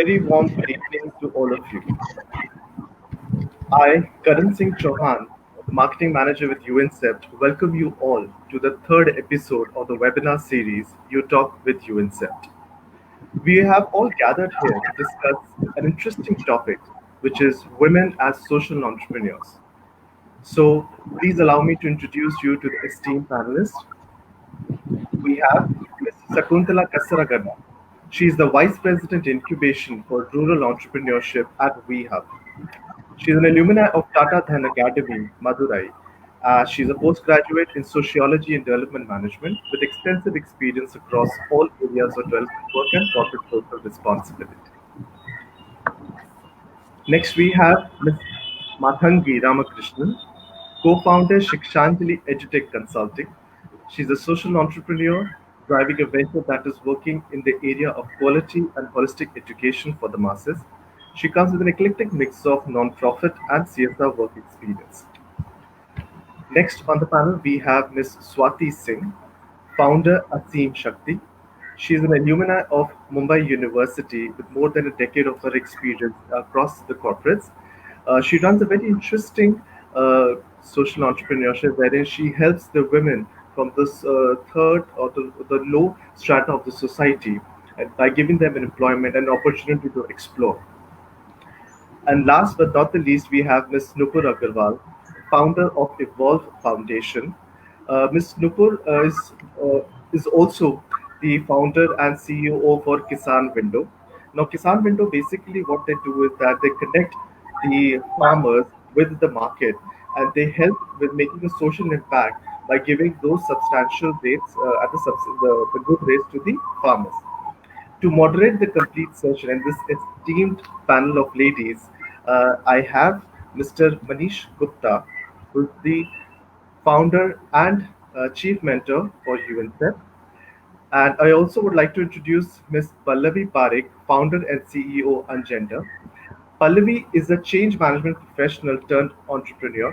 very warm good evening to all of you. I, Karan Singh Chauhan, the marketing manager with UNCEPT, welcome you all to the third episode of the webinar series You Talk with UNCEPT. We have all gathered here to discuss an interesting topic, which is women as social entrepreneurs. So, please allow me to introduce you to the esteemed panelists. We have Ms. Sakuntala Kasaragadda. She is the Vice President Incubation for Rural Entrepreneurship at WeHub. She is an alumni of Tata Dhan Academy, Madurai. She is a postgraduate in Sociology and Development Management with extensive experience across all areas of development work and corporate social responsibility. Next, we have Ms. Mathangi Ramakrishnan, co-founder Shikshanjali EduTech Consulting. She's a social entrepreneur driving a venture that is working in the area of quality and holistic education for the masses. She comes with an eclectic mix of non-profit and CSR work experience. Next on the panel, we have Ms. Swati Singh, founder Aseem Shakti. She is an alumni of Mumbai University with more than a decade of her experience across the corporates. She runs a very interesting social entrepreneurship wherein she helps the women from this third or the low strata of the society by giving them an employment and opportunity to explore. And last but not the least, we have Ms. Nupur Agarwal, founder of Evolve Foundation. Ms. Nupur is also the founder and CEO for Kisan Window. Now, Kisan Window basically what they do is that they connect the farmers with the market and they help with making a social impact by giving those substantial rates at the good rates to the farmers. To moderate the complete session and this esteemed panel of ladies, I have Mr. Manish Gupta, who is the founder and chief mentor for UNCEF. And I also would like to introduce Ms. Pallavi Parekh, founder and CEO Ungender. Pallavi is a change management professional turned entrepreneur.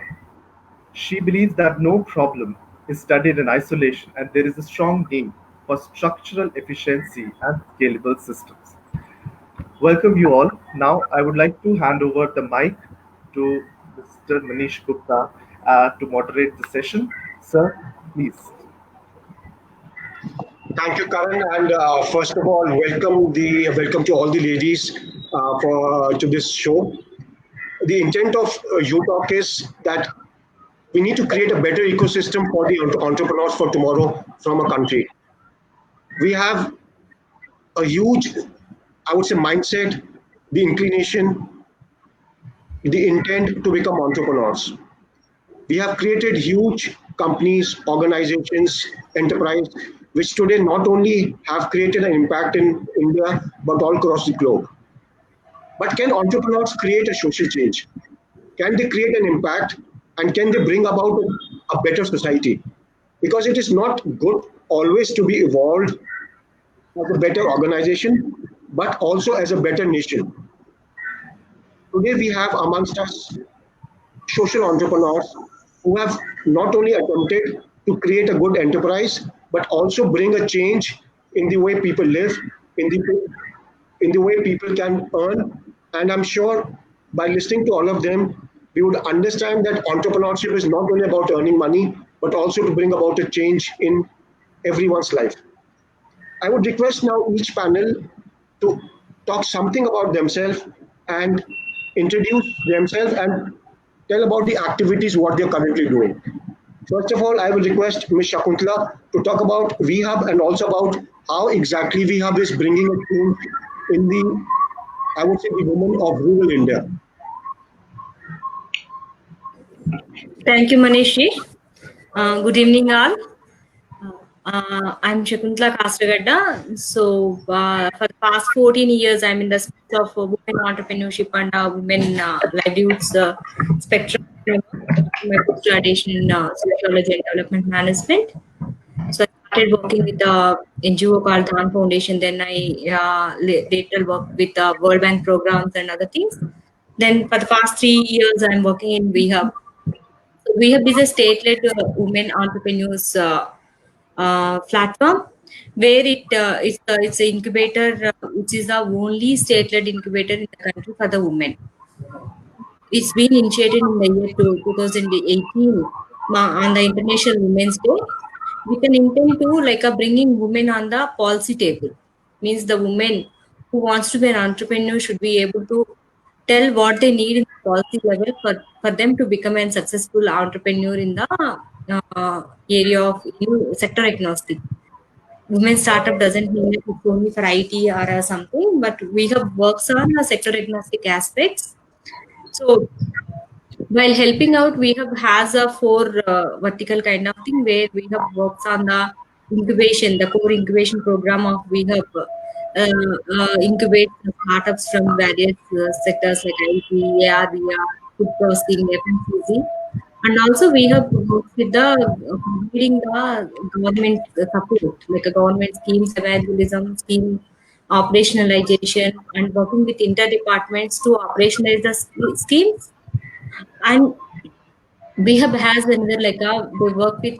She believes that no problem is studied in isolation and there is a strong need for structural efficiency and scalable systems. Welcome you all. Now I would like to hand over the mic to Mr. Manish Gupta to moderate the session. Sir, please. Thank you, Karan. And first of all, welcome to all the ladies for to this show. The intent of UTalk is that we need to create a better ecosystem for the entrepreneurs for tomorrow from a country. We have a huge, I would say, mindset, the inclination, the intent to become entrepreneurs. We have created huge companies, organizations, enterprise, which today not only have created an impact in India, but all across the globe. But can entrepreneurs create a social change? Can they create an impact and can they bring about a better society? Because it is not good always to be evolved as a better organization, but also as a better nation. Today we have amongst us social entrepreneurs who have not only attempted to create a good enterprise, but also bring a change in the way people live, in the way people can earn. And I'm sure by listening to all of them, we would understand that entrepreneurship is not only about earning money, but also to bring about a change in everyone's life. I would request now each panel to talk something about themselves and introduce themselves and tell about the activities what they're currently doing. First of all, I will request Ms. Shakuntala to talk about VHub and also about how exactly VHub is bringing a change in the, I would say, the women of rural India. Thank you, Manishi. Good evening, all. I'm Shakuntala Kasaragada. So, for the past 14 years, I'm in the space of women entrepreneurship and women livelihoods spectrum. My post-graduation in sociology and development management. So, I started working with the NGO called Dhan Foundation. Then I later worked with World Bank programs and other things. Then, for the past 3 years, I'm working in VHub. So VHub is a state-led women entrepreneurs platform. where it's an incubator, which is the only state-led incubator in the country for the women. It's been initiated in the year 2018 on the International Women's Day with an intent to bringing women on the policy table. Means the women who wants to be an entrepreneur should be able to tell what they need in the policy level for them to become a successful entrepreneur in the area of sector agnostic. Women startup doesn't mean that it's only for IT or something, but we have works on the sector agnostic aspects. So while helping out, we have has a four vertical kind of thing where we have works on the core incubation program of we have incubate the startups from various sectors like IT, AR, VR, food processing, FMCG. And also we have worked with the completing the government support, like a government schemes, evangelism, scheme operationalization, and working with inter-departments to operationalize the schemes. And we have has another they work with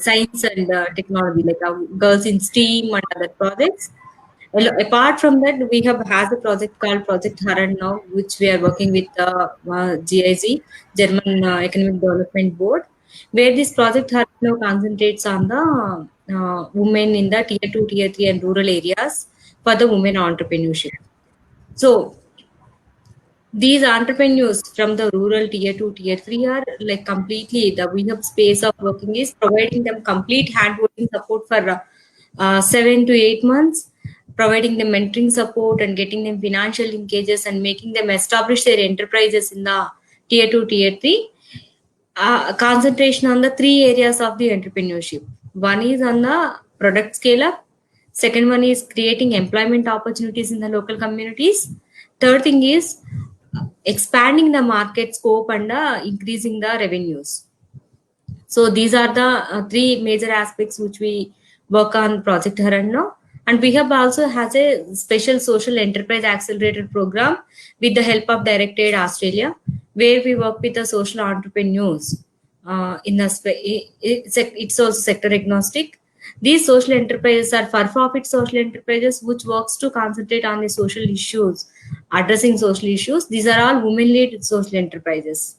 science and technology, girls in STEAM and other projects. Well, apart from that, we have has a project called Project Haran now, which we are working with GIZ, German Economic Development Board, where this Project Haran now concentrates on the women in the tier 2, tier 3 and rural areas for the women entrepreneurship. So these entrepreneurs from the rural tier 2, tier 3 are completely the we have space of working is providing them complete hand-holding support for 7 to 8 months, providing them mentoring support and getting them financial linkages and making them establish their enterprises in the tier 2, tier 3. Concentration on the three areas of the entrepreneurship. One is on the product scale up. Second one is creating employment opportunities in the local communities. Third thing is expanding the market scope and increasing the revenues. So these are the three major aspects which we work on Project Haran now. And we have also has a special social enterprise accelerator program with the help of Direct Aid Australia, where we work with the social entrepreneurs. It's also sector agnostic. These social enterprises are for-profit social enterprises which works to concentrate on the social issues, addressing social issues. These are all women-led social enterprises.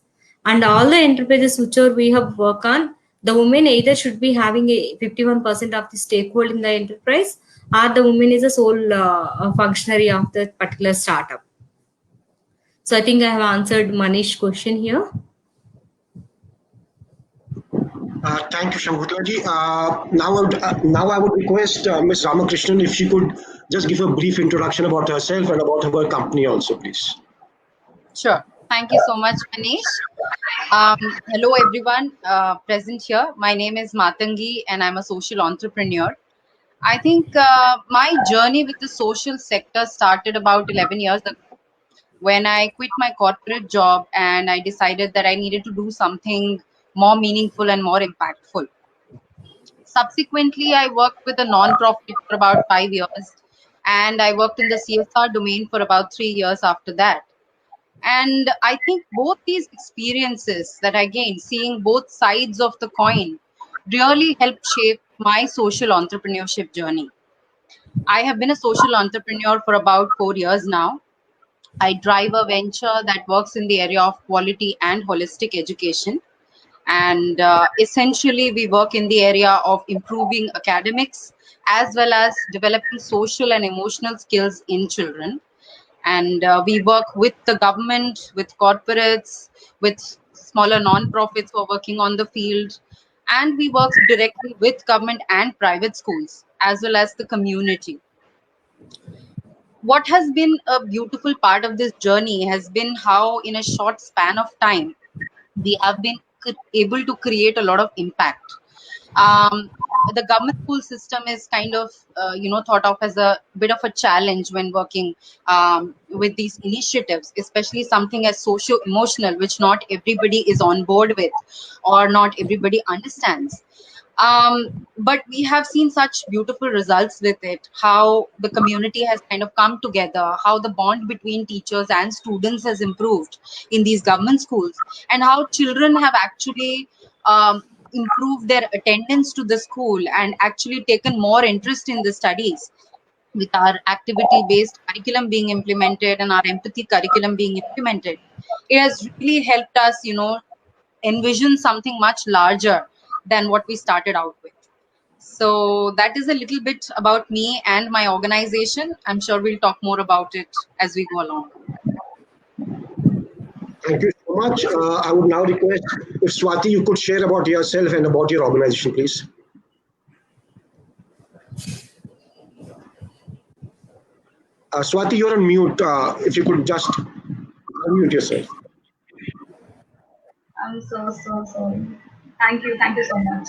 And all the enterprises which are we have worked on, the women either should be having a 51% of the stakeholder in the enterprise, or the woman is a sole functionary of the particular startup. So I think I have answered Manish's question here. Thank you, Shambhutlaji. Now I would request Ms. Ramakrishnan if she could just give a brief introduction about herself and about her company also, please. Sure. Thank you so much, Manish. Hello, everyone present here. My name is Matangi, and I'm a social entrepreneur. I think my journey with the social sector started about 11 years ago when I quit my corporate job and I decided that I needed to do something more meaningful and more impactful. Subsequently, I worked with a non-profit for about 5 years, and I worked in the CSR domain for about 3 years after that. And I think both these experiences that I gained, seeing both sides of the coin, really helped shape my social entrepreneurship journey. I have been a social entrepreneur for about 4 years now. I drive a venture that works in the area of quality and holistic education. And essentially, we work in the area of improving academics as well as developing social and emotional skills in children. And we work with the government, with corporates, with smaller non-profits who are working on the field. And we work directly with government and private schools, as well as the community. What has been a beautiful part of this journey has been how, in a short span of time, we have been able to create a lot of impact. The government school system is kind of, thought of as a bit of a challenge when working with these initiatives, especially something as socio-emotional, which not everybody is on board with or not everybody understands. But we have seen such beautiful results with it, how the community has kind of come together, how the bond between teachers and students has improved in these government schools, and how children have actually improved their attendance to the school and actually taken more interest in the studies with our activity based curriculum being implemented and our empathy curriculum being implemented, it has really helped us, envision something much larger than what we started out with. So that is a little bit about me and my organization. I'm sure we'll talk more about it as we go along. Thank you so much. I would now request if Swati, you could share about yourself and about your organization, please. Swati, you're on mute. If you could just unmute yourself. I'm so sorry. Thank you so much.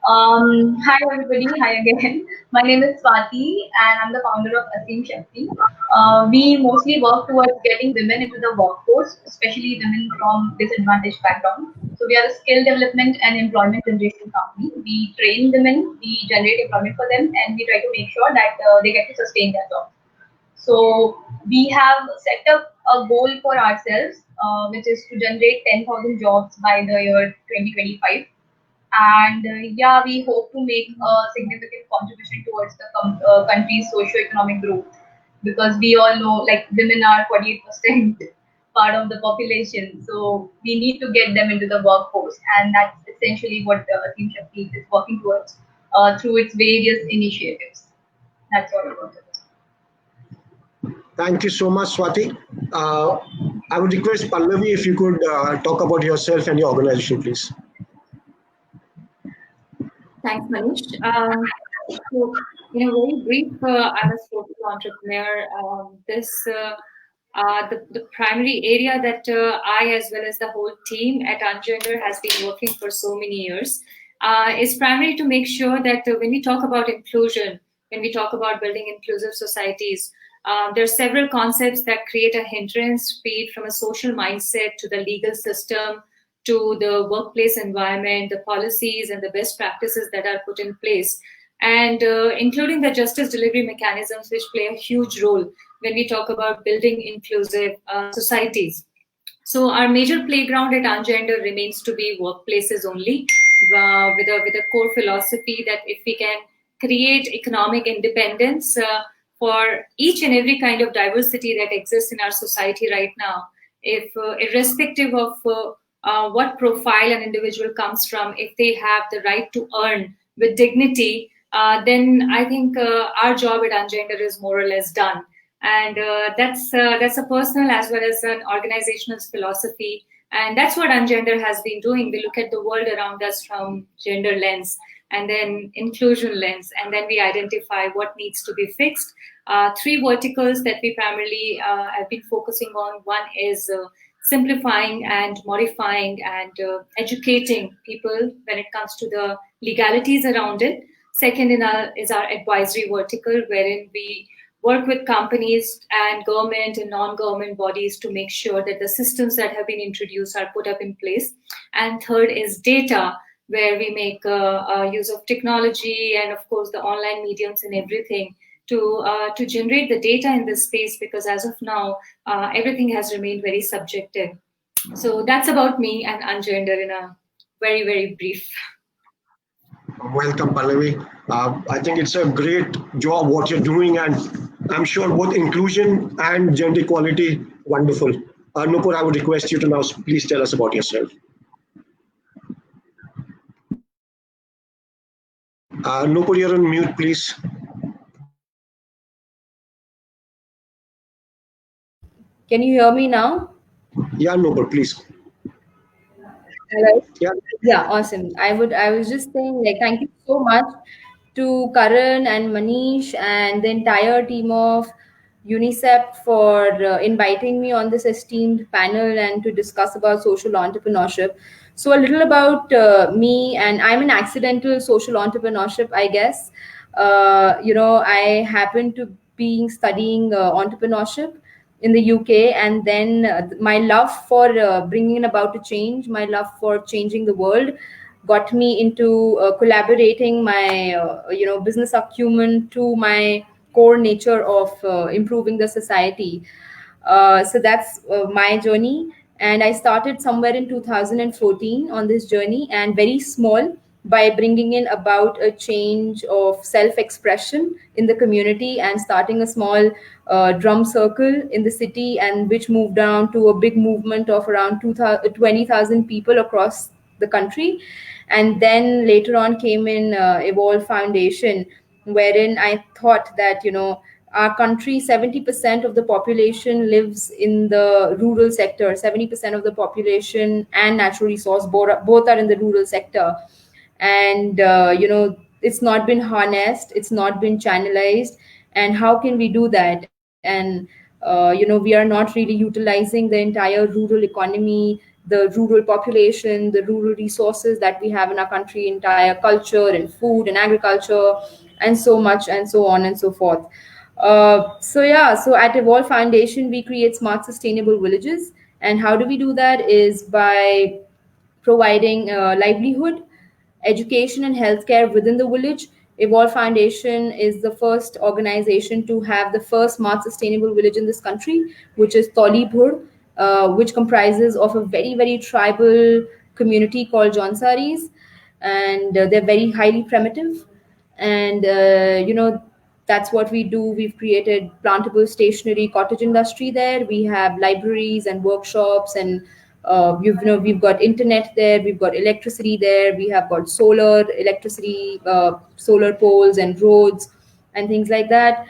Hi everybody, hi again. My name is Swati and I'm the founder of Asim Shakti. We mostly work towards getting women into the workforce, especially women from disadvantaged backgrounds. So we are a skill development and employment generation company. We train women, we generate employment for them, and we try to make sure that they get to sustain their jobs. So we have set up a goal for ourselves, which is to generate 10,000 jobs by the year 2025. And yeah, we hope to make a significant contribution towards the country's socio-economic growth, because we all know like women are 48% part of the population. So we need to get them into the workforce, and that's essentially what the Asim Shakti is working towards through its various initiatives. That's all about it. Thank you so much, Swati. I would request Pallavi if you could talk about yourself and your organization, please. Thanks, Manish. So, very brief, I'm a social entrepreneur. The primary area that I, as well as the whole team at Ungender, has been working for so many years is primarily to make sure that when we talk about inclusion, when we talk about building inclusive societies, there are several concepts that create a hindrance, be it from a social mindset to the legal system, to the workplace environment, the policies and the best practices that are put in place, and including the justice delivery mechanisms, which play a huge role when we talk about building inclusive societies. So our major playground at Ungender remains to be workplaces only, with a core philosophy that if we can create economic independence for each and every kind of diversity that exists in our society right now, if irrespective of what profile an individual comes from, if they have the right to earn with dignity, then I think our job at Ungender is more or less done. And that's a personal as well as an organizational philosophy. And that's what Ungender has been doing. We look at the world around us from gender lens and then inclusion lens, and then we identify what needs to be fixed. Three verticals that we primarily have been focusing on. One is simplifying and modifying and educating people when it comes to the legalities around it. Second is our advisory vertical, wherein we work with companies and government and non-government bodies to make sure that the systems that have been introduced are put up in place. And third is data, where we make use of technology and of course the online mediums and everything to generate the data in this space, because as of now, everything has remained very subjective. So that's about me and Ungender in a very, very brief. Welcome, Pallavi. I think it's a great job what you're doing, and I'm sure both inclusion and gender equality, wonderful. Nupur, I would request you to now please tell us about yourself. Nupur, you're on mute, please. Can you hear me now? Yeah, Nupur, please. Hello? Yeah, awesome. I was just saying, like, thank you so much to Karan and Manish and the entire team of UNICEF for inviting me on this esteemed panel and to discuss about social entrepreneurship. So a little about me, and I'm an accidental social entrepreneurship, I guess. I happen to be studying entrepreneurship in the UK, and then my love for bringing about a change, my love for changing the world, got me into collaborating my business acumen to my core nature of improving the society. So that's my journey. And I started somewhere in 2014 on this journey, and very small, by bringing in about a change of self-expression in the community and starting a small drum circle in the city, and which moved down to a big movement of around 20,000 people across the country. And then later on came in Evolve Foundation, wherein I thought that, our country, 70% of the population lives in the rural sector. 70% of the population and natural resource both are in the rural sector. And it's not been harnessed, it's not been channelized. And how can we do that? And we are not really utilizing the entire rural economy, the rural population, the rural resources that we have in our country, entire culture and food and agriculture, and so much, and so on and so forth. So at Evolve Foundation, we create smart, sustainable villages. And how do we do that? Is by providing livelihood, education, and healthcare within the village. Evolve Foundation is the first organization to have the first smart, sustainable village in this country, which is Tolibhur, which comprises of a very, very tribal community called Jonsaris, and they're very highly primitive. And that's what we do. We've created plantable stationery cottage industry there. We have libraries and workshops, and we've got internet there, we've got electricity there, we have got solar electricity, solar poles and roads and things like that.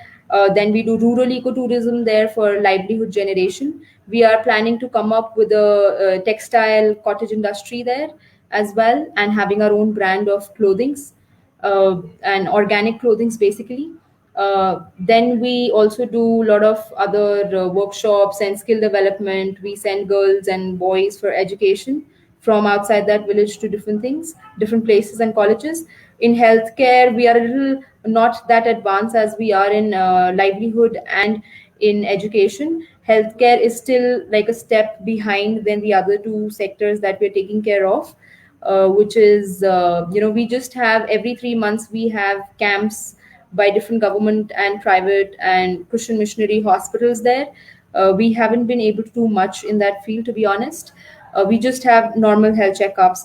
Then we do rural ecotourism there for livelihood generation. We are planning to come up with a textile cottage industry there as well, and having our own brand of clothings, and organic clothings basically. Then we also do a lot of other workshops and skill development. We send girls and boys for education from outside that village to different things, different places and colleges. In healthcare, we are a little not that advanced as we are in livelihood and in education. Healthcare is still like a step behind than the other two sectors that we're taking care of. Which is, we just have every 3 months we have camps by different government and private and Christian missionary hospitals there. We haven't been able to do much in that field, to be honest. We just have normal health checkups.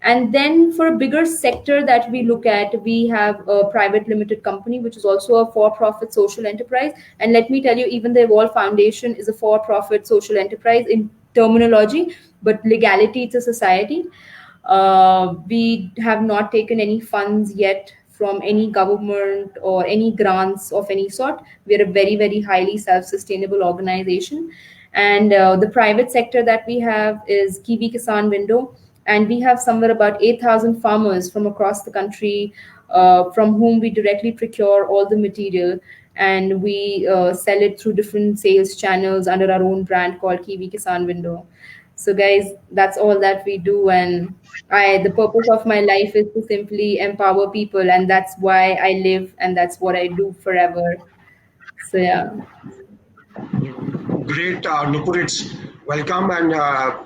And then for a bigger sector that we look at, we have a private limited company, which is also a for-profit social enterprise. And let me tell you, even the Evolve Foundation is a for-profit social enterprise in terminology, but legality, it's a society. We have not taken any funds yet from any government or any grants of any sort. We are a very, very highly self-sustainable organization. And the private sector that we have is Kiwi Kisan Window. And we have somewhere about 8,000 farmers from across the country, from whom we directly procure all the material. And we sell it through different sales channels under our own brand called Kiwi Kisan Window. So guys, that's all that we do. And the purpose of my life is to simply empower people, and that's why I live, and that's what I do forever. So yeah. Great, Nupur. It's welcome, and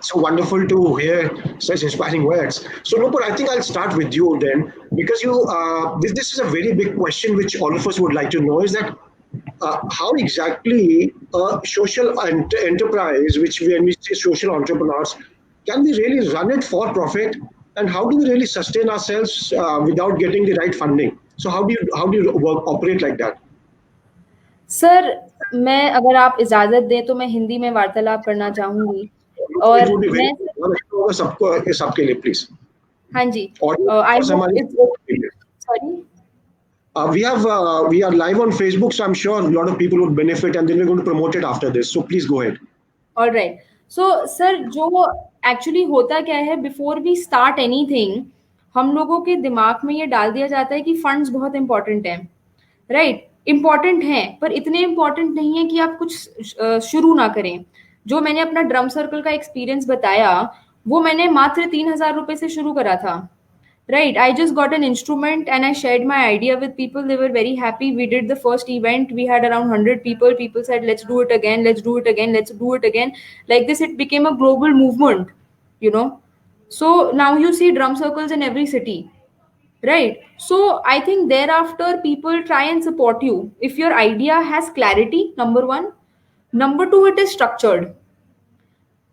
so wonderful to hear such inspiring words. So, Nupur, I think I'll start with you then, because this is a very big question which all of us would like to know, is that how exactly a social enterprise, which when we say social entrepreneurs, can we really run it for profit, and how do we really sustain ourselves without getting the right funding? So how do you operate like that? Sir, मैं अगर आप इजाजत दें तो मैं हिंदी में वार्तालाप करना चाहूंगी. It और would be very मैं सबके लिए प्लीज. हाँ जी. Sorry. We are live on Facebook, so I'm sure a lot of people would benefit, and then we're going to promote it after this. So please go ahead. All right. So sir, जो actually होता क्या है, before we start anything, हम लोगों के दिमाग में ये डाल दिया जाता है कि फंड्स बहुत इंपॉर्टेंट हैं. राइट, इंपॉर्टेंट हैं, पर इतने इंपॉर्टेंट नहीं है कि आप कुछ शुरू ना करें. जो मैंने अपना ड्रम सर्कल का एक्सपीरियंस बताया, वो मैंने मात्र 3,000 रुपए से शुरू करा था. Right, I just got an instrument and I shared my idea with people. They were very happy. We did the first event. We had around 100 people. People said, let's do it again, let's do it again, let's do it again. Like this, it became a global movement, So now you see drum circles in every city, right? So I think thereafter, people try and support you. If your idea has clarity, number one. Number two, it is structured.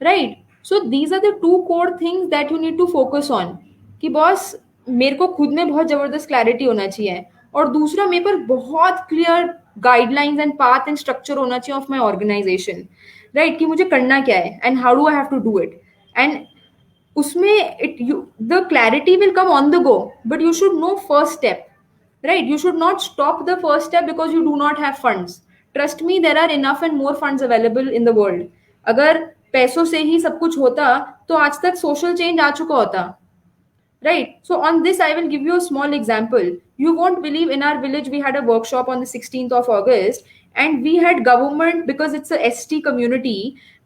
Right. So these are the two core things that you need to focus on. कि boss मेरे को खुद में बहुत जबरदस्त clarity होना चाहिए, और दूसरा मेरे पर बहुत clear guidelines and path and structure होना चाहिए ऑफ माय ऑर्गेनाइजेशन, राइट, कि मुझे करना क्या है and how do I have to do it. And उसमें it you the clarity will come on the go, but you should know first step, right? You should not stop the first step because you do not have funds. Trust me, there are enough and more funds available in the world. अगर पैसों से ही सब कुछ होता तो आज तक social change आ चुका होता, right? So on this I will give you a small example. You won't believe, in our village we had a workshop on the 16th of August, and we had government, because it's a ST community,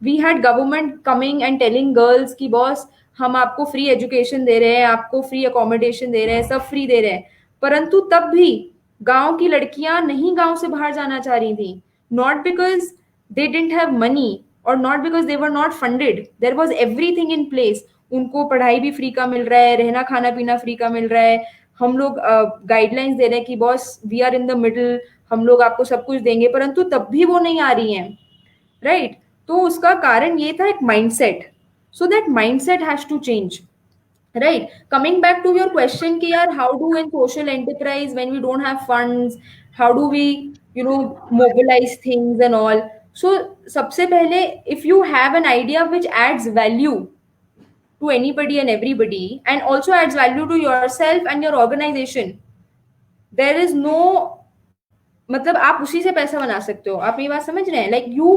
we had government coming and telling girls कि boss हम आपको free education दे रहे हैं, आपको free accommodation दे रहे हैं, सब free दे रहे हैं. परंतु तब भी गांव की लड़कियां नहीं गांव से बाहर जाना चाह रही थी, not because they didn't have money और not because they were not funded. There was everything in place. उनको पढ़ाई भी फ्री का मिल रहा है, रहना खाना पीना फ्री का मिल रहा है. हम लोग गाइडलाइंस दे रहे हैं कि boss we are in the middle, हम लोग आपको सब कुछ देंगे, परंतु तब भी वो नहीं आ रही हैं, राइट? तो उसका कारण ये था एक mindset. So that mindset has to change, right? Coming back to your question ki yaar, how do in social enterprise when we don't have funds, how do we mobilize things and all? So sabse pehle, if you have an idea which adds value to anybody and everybody and also adds value to yourself and your organization, there is no, मतलब आप उसी से पैसा बना सकते हो. आप ये बात समझ रहे हैं? Like you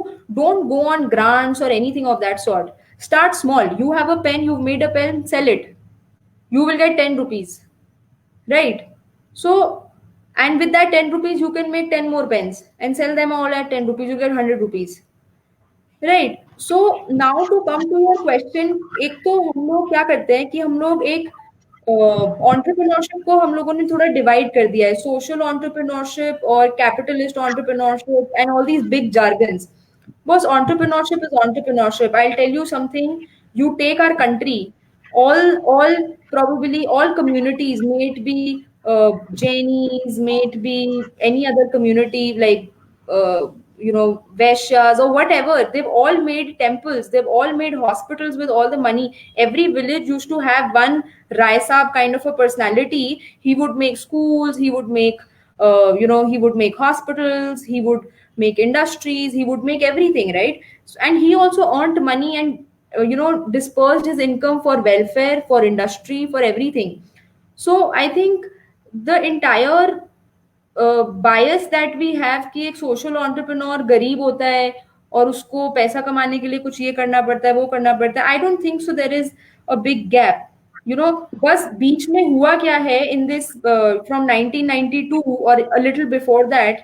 don't go on grants और anything of that sort. Start small. You have a pen, you made a pen, sell it. You will get 10 rupees, right? So, and with that 10 rupees you can make 10 more pens and sell them all at 10 rupees, you get 100 rupees, right? So now to come to your question, एक तो हम लोग क्या करते हैं कि हम लोग एक एंटरप्रेन्योरशिप को हम लोगों ने थोड़ा डिवाइड कर दिया है, सोशल एंटरप्रेन्योरशिप और capitalist entrepreneurship and all these big jargons. Boss, entrepreneurship is entrepreneurship. I'll tell you something. You take our country, all probably all communities, may it be Jainis, may it be any other community like Vaishyas or whatever, they've all made temples, they've all made hospitals with all the money. Every village used to have one Rai Saab kind of a personality. He would make schools, he would make he would make hospitals, he would make industries, he would make everything, right? And he also earned money and dispersed his income for welfare, for industry, for everything. So I think the entire bias that we have कि एक social entrepreneur गरीब होता है और उसको पैसा कमाने के लिए कुछ ये करना पड़ता है, वो करना पड़ता है. I don't think so there is a big gap. बस बीच में हुआ क्या है in this from 1992 or a little before that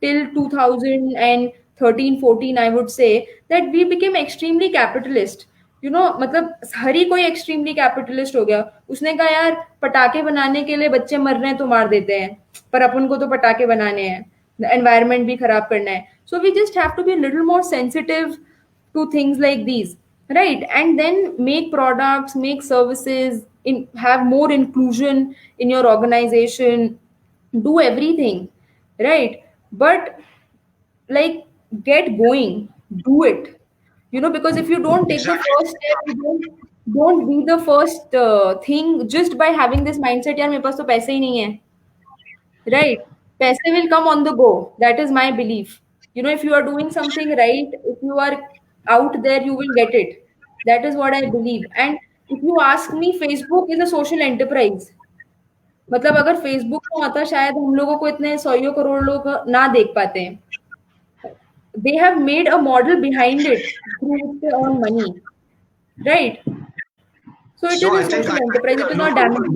till 2013-14, I would say that we became extremely capitalist. मतलब हर ही कोई एक्सट्रीमली कैपिटलिस्ट हो गया. उसने कहा यार पटाखे बनाने के लिए बच्चे मर रहे हैं तो मार देते हैं, पर अपन को तो पटाखे बनाने हैं, एनवायरनमेंट भी खराब करना है. So we just have to be little more sensitive to things like these, right? And then make products, make services, have more inclusion in your organization, do everything, right? But like get going, do it. Because if you don't take the first step, you don't be the first thing just by having this mindset, yaar mere paas to paise hi nahi hai, right? Paise will come on the go. That is my belief. If you are doing something right, if you are out there, you will get it. That is what I believe. And if you ask me, Facebook is a social enterprise. मतलब अगर Facebook को आता शायद हम लोगों को इतने 100 करोड़ लोग ना देख पाते हैं. They have made a model behind it through which they earn money, right? So it is a social enterprise. It is not damaging.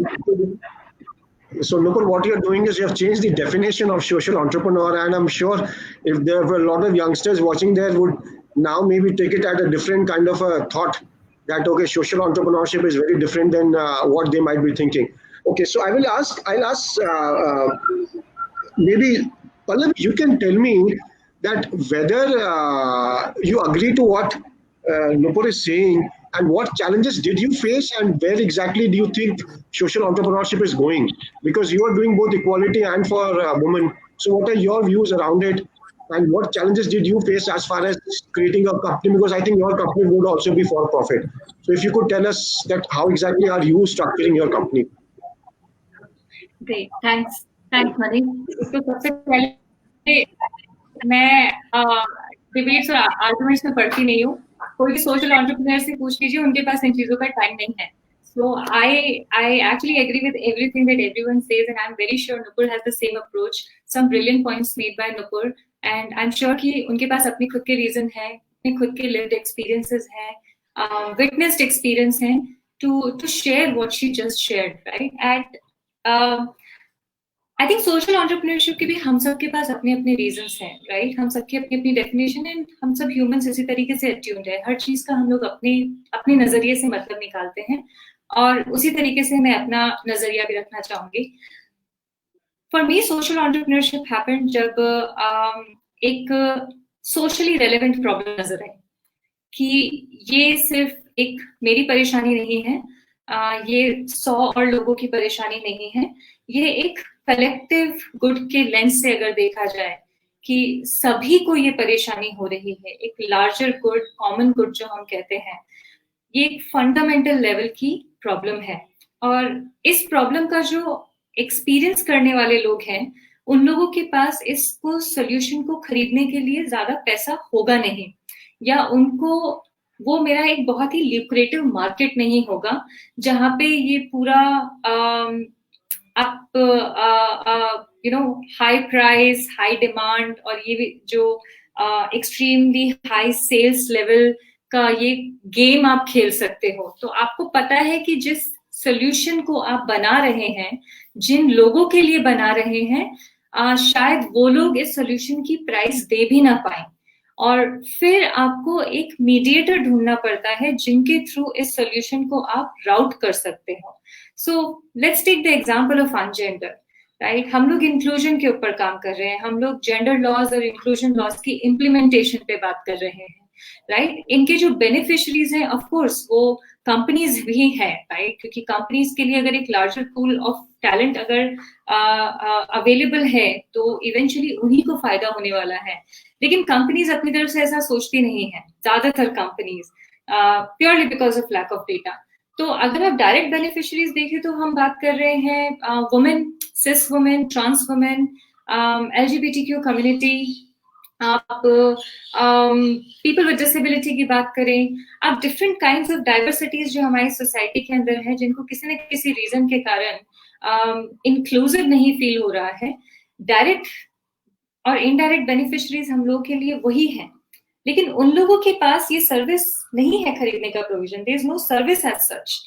So Nupur, what you're doing is you have changed the definition of social entrepreneur, and I'm sure if there were a lot of youngsters watching there would now maybe take it at a different kind of a thought that okay, social entrepreneurship is very different than what they might be thinking. Okay, so I'll ask maybe Pallavi, you can tell me that whether you agree to what Nupur is saying, and what challenges did you face, and where exactly do you think social entrepreneurship is going? Because you are doing both equality and for women. So what are your views around it? and what challenges did you face as far as creating a company? Because I think your company would also be for profit. So if you could tell us that how exactly are you structuring your company? Great, thanks Manish. तो सबसे पहले मैं debates और arguments में पढ़ती नहीं हूँ. कोई भी सोशल एंटरप्रेन्योर से पूछ लीजिए, उनके पास इन चीजों का टाइम नहीं है. So I actually agree with everything that everyone says, and I'm very sure Nupur has the same approach. Some brilliant points made by Nupur, and I'm sure कि उनके पास अपनी खुद के reason है, अपने खुद के lived experiences हैं, witnessed experience हैं to share what she just shared, right? And I think social entrepreneurship के भी हम सब के पास अपने अपने reasons हैं, right? हम सबकी अपनी अपनी definition है, हम सब humans इसी तरीके से attuned है. हर चीज का हम लोग अपने नजरिए से मतलब निकालते हैं, और उसी तरीके से मैं अपना नजरिया भी रखना चाहूंगी. For me, social entrepreneurship happened जब एक socially relevant problem नजर आई कि ये सिर्फ एक मेरी परेशानी नहीं है, ये 100 और लोगों की परेशानी नहीं है, ये एक कलेक्टिव गुड के लेंस से अगर देखा जाए कि सभी को ये परेशानी हो रही है, एक लार्जर गुड, कॉमन गुड जो हम कहते हैं, ये एक फंडामेंटल लेवल की प्रॉब्लम है. और इस प्रॉब्लम का जो एक्सपीरियंस करने वाले लोग हैं, उन लोगों के पास इसको सोल्यूशन को खरीदने के लिए ज्यादा पैसा होगा नहीं, या उनको वो मेरा एक बहुत ही ल्यूक्रेटिव मार्केट नहीं होगा जहां पे ये पूरा हाई प्राइस, हाई डिमांड और ये जो एक्सट्रीमली हाई सेल्स लेवल का ये गेम आप खेल सकते हो. तो आपको पता है कि जिस सोल्यूशन को आप बना रहे हैं, जिन लोगों के लिए बना रहे हैं, शायद वो लोग इस सोल्यूशन की प्राइस दे भी ना पाए, और फिर आपको एक मीडिएटर ढूंढना पड़ता है जिनके थ्रू इस सोल्यूशन को आप राउट कर सकते हो. So let's take the example of Ungender, right? हम लोग इंक्लूजन के ऊपर काम कर रहे हैं, हम लोग जेंडर लॉज और इंक्लूजन लॉज की इम्प्लीमेंटेशन पे बात कर रहे हैं, राइट? इनके जो बेनिफिशरीज हैं, ऑफ कोर्स वो कंपनीज भी हैं, राइट? क्योंकि कंपनीज के लिए अगर एक लार्जर पूल ऑफ टैलेंट अगर अवेलेबल है तो इवेंचुअली उन्हीं को फायदा होने वाला है. लेकिन कंपनीज अपनी तरफ से ऐसा सोचती नहीं है, ज्यादातर companies, purely because of lack of data. तो अगर आप डायरेक्ट बेनिफिशरीज देखें तो हम बात कर रहे हैं women, cis women, trans women, LGBTQ community, आप पीपल विद डिसेबिलिटी की बात करें, आप डिफरेंट काइंड्स ऑफ डाइवर्सिटीज जो हमारी सोसाइटी के अंदर है, जिनको किसी न किसी रीजन के कारण इंक्लूसिव नहीं फील हो रहा है. डायरेक्ट और इनडायरेक्ट बेनिफिशरीज हम लोग के लिए वही हैं, लेकिन उन लोगों के पास ये सर्विस नहीं है खरीदने का provision. There is no service as such,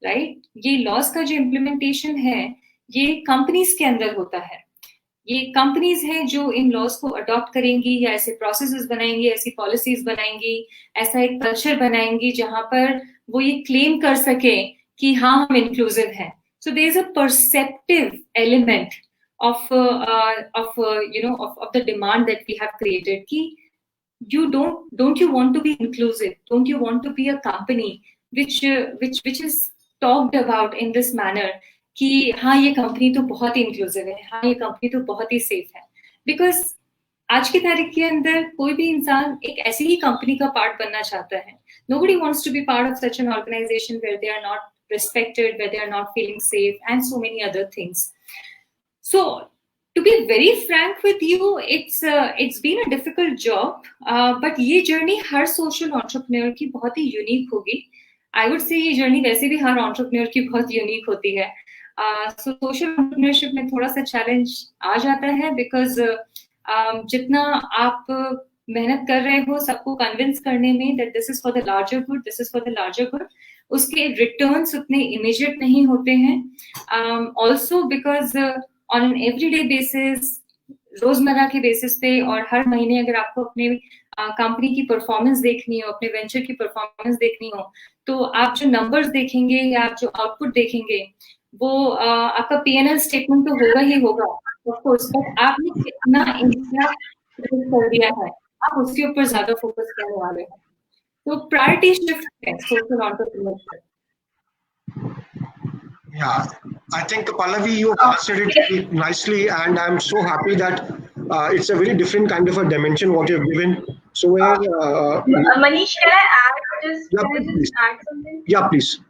right? ये लॉस का जो इम्प्लीमेंटेशन है ये कंपनीज के अंदर होता है. ये कंपनीज हैं जो इन लॉस को अडॉप्ट करेंगी, या ऐसे प्रोसेसेस बनाएंगी, ऐसी पॉलिसीज बनाएंगी, ऐसा एक कल्चर बनाएंगी जहां पर वो ये क्लेम कर सके कि हाँ हम इंक्लूसिव हैं. So there is a perceptive element of the demand that we have created. Ki you don't you want to be inclusive? Don't you want to be a company which is talked about in this manner कि हाँ ये company तो बहुत ही inclusive है, हाँ ये company तो बहुत ही safe है? Because आज की तारीख के अंदर कोई भी इंसान एक ऐसी ही कंपनी का पार्ट बनना चाहता है. Nobody wants to be part of such an organization where they are not respected, where they are not feeling safe, and so many other things. So, to be very frank with you, it's been a difficult job, but ये journey हर social entrepreneur की बहुत ही unique होगी. I would say ये journey वैसे भी हर entrepreneur की बहुत unique होती है. So social entrepreneurship में थोड़ा सा challenge आ जाता है, because जितना आप मेहनत कर रहे हो सबको convince करने में that this is for the larger good, this is for the larger good, उसके returns उतने immediate नहीं होते हैं. Also because on an everyday basis, रोजमर्रा के बेसिस पे और हर महीने अगर आपको अपने कंपनी की परफॉर्मेंस देखनी हो, अपने वेंचर की परफॉर्मेंस देखनी हो, तो आप जो नंबर्स देखेंगे या आप जो आउटपुट देखेंगे वो आपका P&L स्टेटमेंट तो होगा ही होगा, ऑफ कोर्स, बट आपने कितना इम्पैक्ट कर दिया है, आप उसके ऊपर ज्यादा फोकस करने वाले हैं. तो प्रायोरिटी शिफ्ट है social entrepreneurship. Yeah, I think Pallavi, you answered it nicely, and I'm so happy that it's a very different kind of a dimension what you've given. So where Manish, can I add just yeah, can I please. just add something? Yeah, please.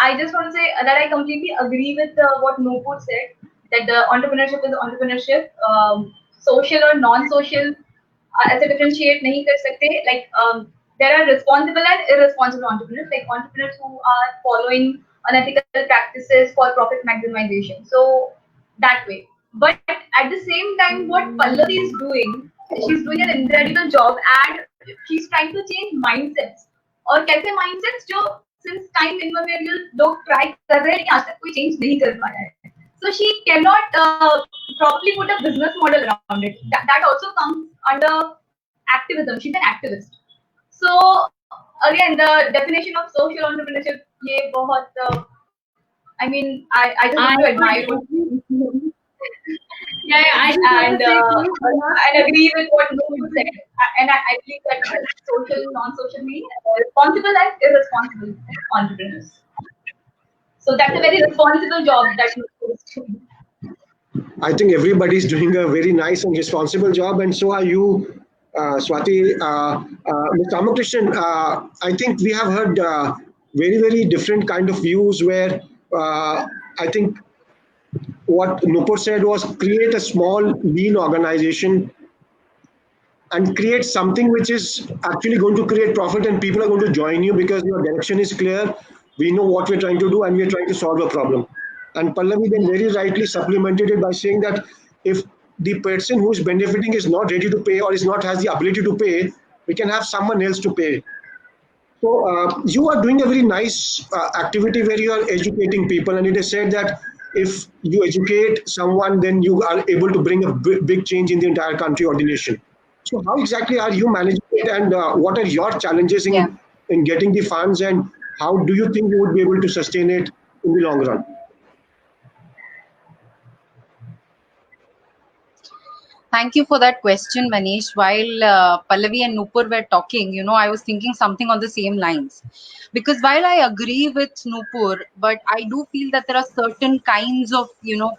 I just want to say that I completely agree with what Nupur said, that the entrepreneurship is entrepreneurship, social or non-social, ऐसे differentiate नहीं कर सकते. Like there are responsible and irresponsible entrepreneurs, like entrepreneurs who are following unethical practices for profit maximization. So that way. But at the same time, what Pallavi is doing, she's doing an incredible job, and she's trying to change mindsets. और कैसे mindsets जो since time immemorial लोग try कर रहे हैं लेकिन आज तक कोई change नहीं कर पाया है. So she cannot properly put a business model around it. That also comes under activism. She's an activist. So again, the definition of social entrepreneurship, ये बहुत I mean, I just want to admire what and agree with what you said. And I believe that social, non-social means responsible and irresponsible entrepreneurs. So that's a very responsible job that you doing. I think everybody's doing a very nice and responsible job, and so are you, Swati. Mr. Ramakrishnan, I think we have heard very, very different kind of views where I think what Nupur said was create a small, lean organization and create something which is actually going to create profit, and people are going to join you because your direction is clear. We know what we're trying to do and we're trying to solve a problem. And Pallavi then very rightly supplemented it by saying that if the person who's benefiting is not ready to pay or is not has the ability to pay, we can have someone else to pay. So you are doing a very nice activity where you are educating people, and it is said that if you educate someone, then you are able to bring a big change in the entire country or the nation. So how exactly are you managing it, and what are your challenges in getting the funds, and how do you think you would be able to sustain it in the long run? Thank you for that question, Manish. While Pallavi and Nupur were talking, I was thinking something on the same lines. Because while I agree with Nupur, but I do feel that there are certain kinds of,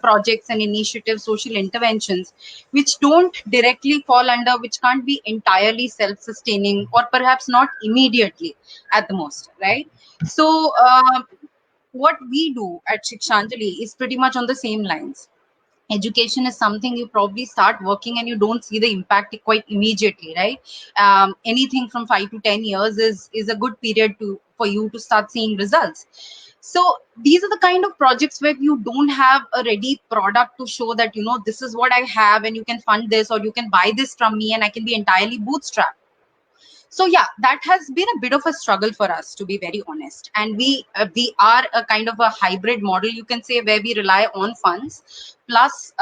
projects and initiatives, social interventions, which don't directly fall under, which can't be entirely self-sustaining, or perhaps not immediately at the most, right? So what we do at Shikshanjali is pretty much on the same lines. Education is something you probably start working and you don't see the impact quite immediately, right? Anything from 5 to 10 years is a good period for you to start seeing results. So these are the kind of projects where you don't have a ready product to show that, this is what I have and you can fund this, or you can buy this from me and I can be entirely bootstrapped. So yeah, that has been a bit of a struggle for us, to be very honest. And we are a kind of a hybrid model, you can say, where we rely on funds plus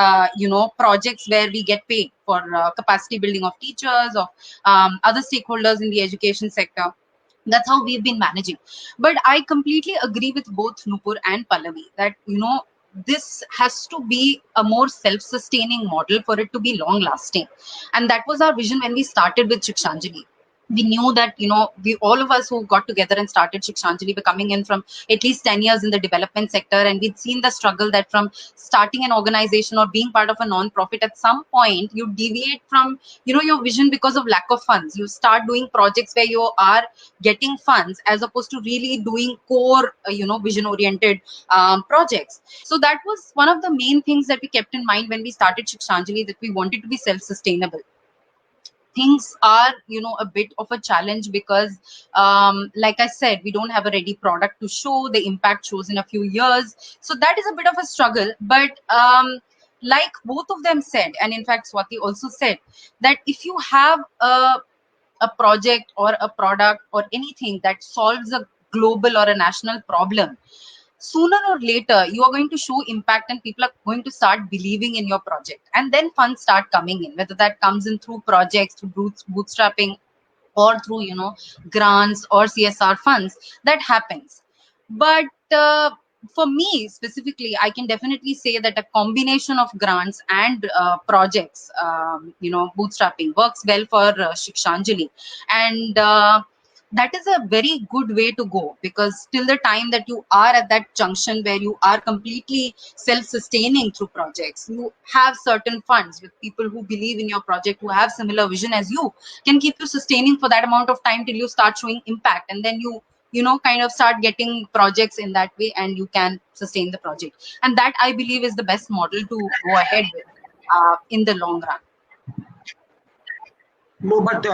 projects where we get paid for capacity building of teachers, of other stakeholders in the education sector. That's how we've been managing. But I completely agree with both Nupur and Pallavi that this has to be a more self-sustaining model for it to be long lasting. And that was our vision when we started with Shikshanjali. We knew that, we all of us who got together and started Shikshanjali were coming in from at least 10 years in the development sector. And we'd seen the struggle that from starting an organization or being part of a non-profit, at some point you deviate from, your vision because of lack of funds. You start doing projects where you are getting funds as opposed to really doing core, vision-oriented projects. So that was one of the main things that we kept in mind when we started Shikshanjali, that we wanted to be self-sustainable. Things are, a bit of a challenge because, like I said, we don't have a ready product to show. The impact shows in a few years. So that is a bit of a struggle. But like both of them said, and in fact, Swati also said, that if you have a project or a product or anything that solves a global or a national problem, sooner or later you are going to show impact and people are going to start believing in your project, and then funds start coming in, whether that comes in through projects, through bootstrapping, or through grants or CSR funds. That happens. But for me specifically, I can definitely say that a combination of grants and projects, bootstrapping works well for Shikshanjali. And that is a very good way to go, because till the time that you are at that junction where you are completely self-sustaining through projects, you have certain funds with people who believe in your project, who have similar vision as you, can keep you sustaining for that amount of time till you start showing impact, and then you know, kind of start getting projects in that way, and you can sustain the project. And that, I believe, is the best model to go ahead with in the long run. No, but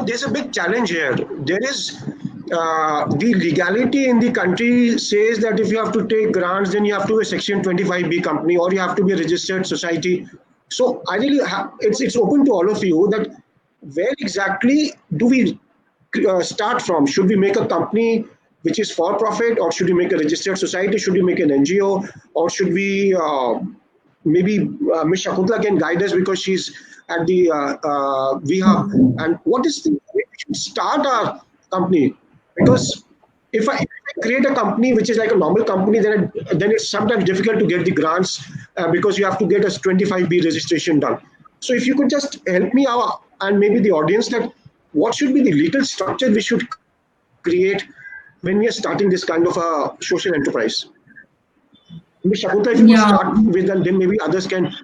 there's a big challenge here. There is the legality in the country says that if you have to take grants, then you have to be a Section 25B company or you have to be a registered society. So I really it's open to all of you that where exactly do we start from? Should we make a company which is for profit, or should we make a registered society? Should we make an NGO, or should we maybe Ms. Shakuntala can guide us because she's at the VHub. And what is the way we should start our company? Because if I create a company which is like a normal company, then it's sometimes difficult to get the grants because you have to get a 25B registration done. So if you could just help me out and maybe the audience, that what should be the legal structure we should create when we are starting this kind of a social enterprise? Ms. Shakuntala, if you could start with, and then maybe others can.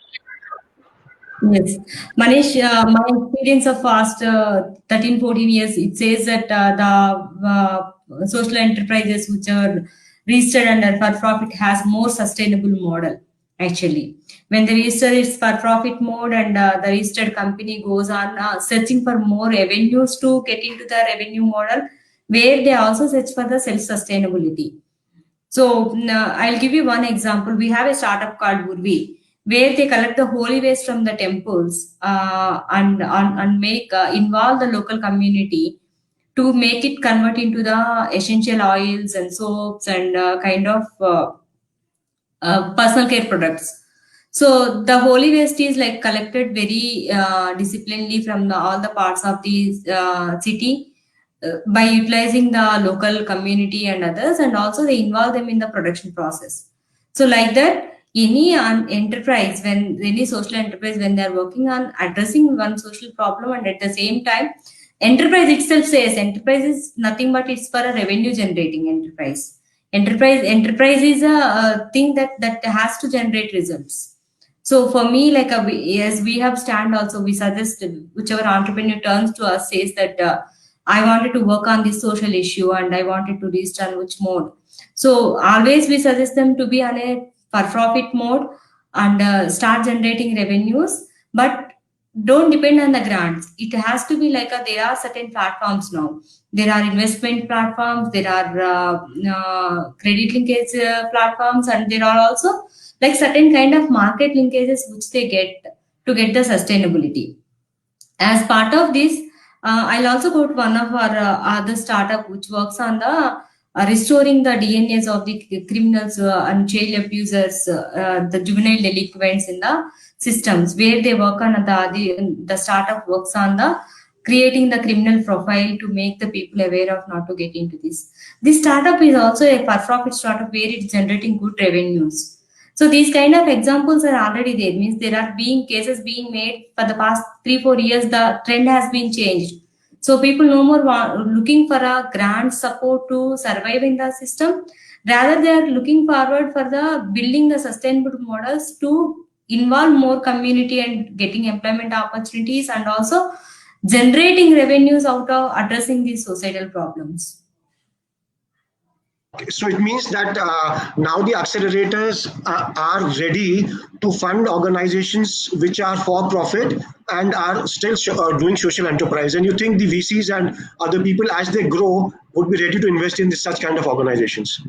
Yes, Manish, my experience of past 13, 14 years, it says that the social enterprises which are registered under for profit has more sustainable model. Actually, when the register is for profit mode and the registered company goes on searching for more avenues to get into the revenue model, where they also search for the self-sustainability. So I'll give you one example. We have a startup called Urvi, where they collect the holy waste from the temples and make involve the local community to make it convert into the essential oils and soaps and kind of personal care products. So the holy waste is like collected very disciplinedly from all the parts of the city by utilizing the local community and others, and also they involve them in the production process. So like that, any enterprise, when any social enterprise, when they are working on addressing one social problem, and at the same time, enterprise itself says enterprise is nothing but it's for a revenue generating enterprise. Enterprise is a thing that has to generate results. So for me, like as we have stand also, we suggest whichever entrepreneur turns to us says that I wanted to work on this social issue and I wanted to register on which mode. So always we suggest them to be on a for profit mode and start generating revenues, but don't depend on the grants. It has to be like there are certain platforms now. There are investment platforms, there are credit linkage platforms, and there are also like certain kind of market linkages which they get to get the sustainability. As part of this, I'll also quote one of our other startup which works on the restoring the DNAs of the criminals and child abusers, the juvenile delinquents in the systems, where they work on the startup works on the creating the criminal profile to make the people aware of not to get into this. This startup is also a for-profit startup where it's generating good revenues. So these kind of examples are already there. Means there are being cases being made for the past 3-4 years. The trend has been changed. So people no more looking for a grant support to survive in the system. Rather, they are looking forward for the building the sustainable models to involve more community and getting employment opportunities, and also generating revenues out of addressing these societal problems. So it means that now the accelerators are ready to fund organizations which are for profit and are still doing social enterprise. And you think the VCs and other people, as they grow, would be ready to invest in such kind of organizations?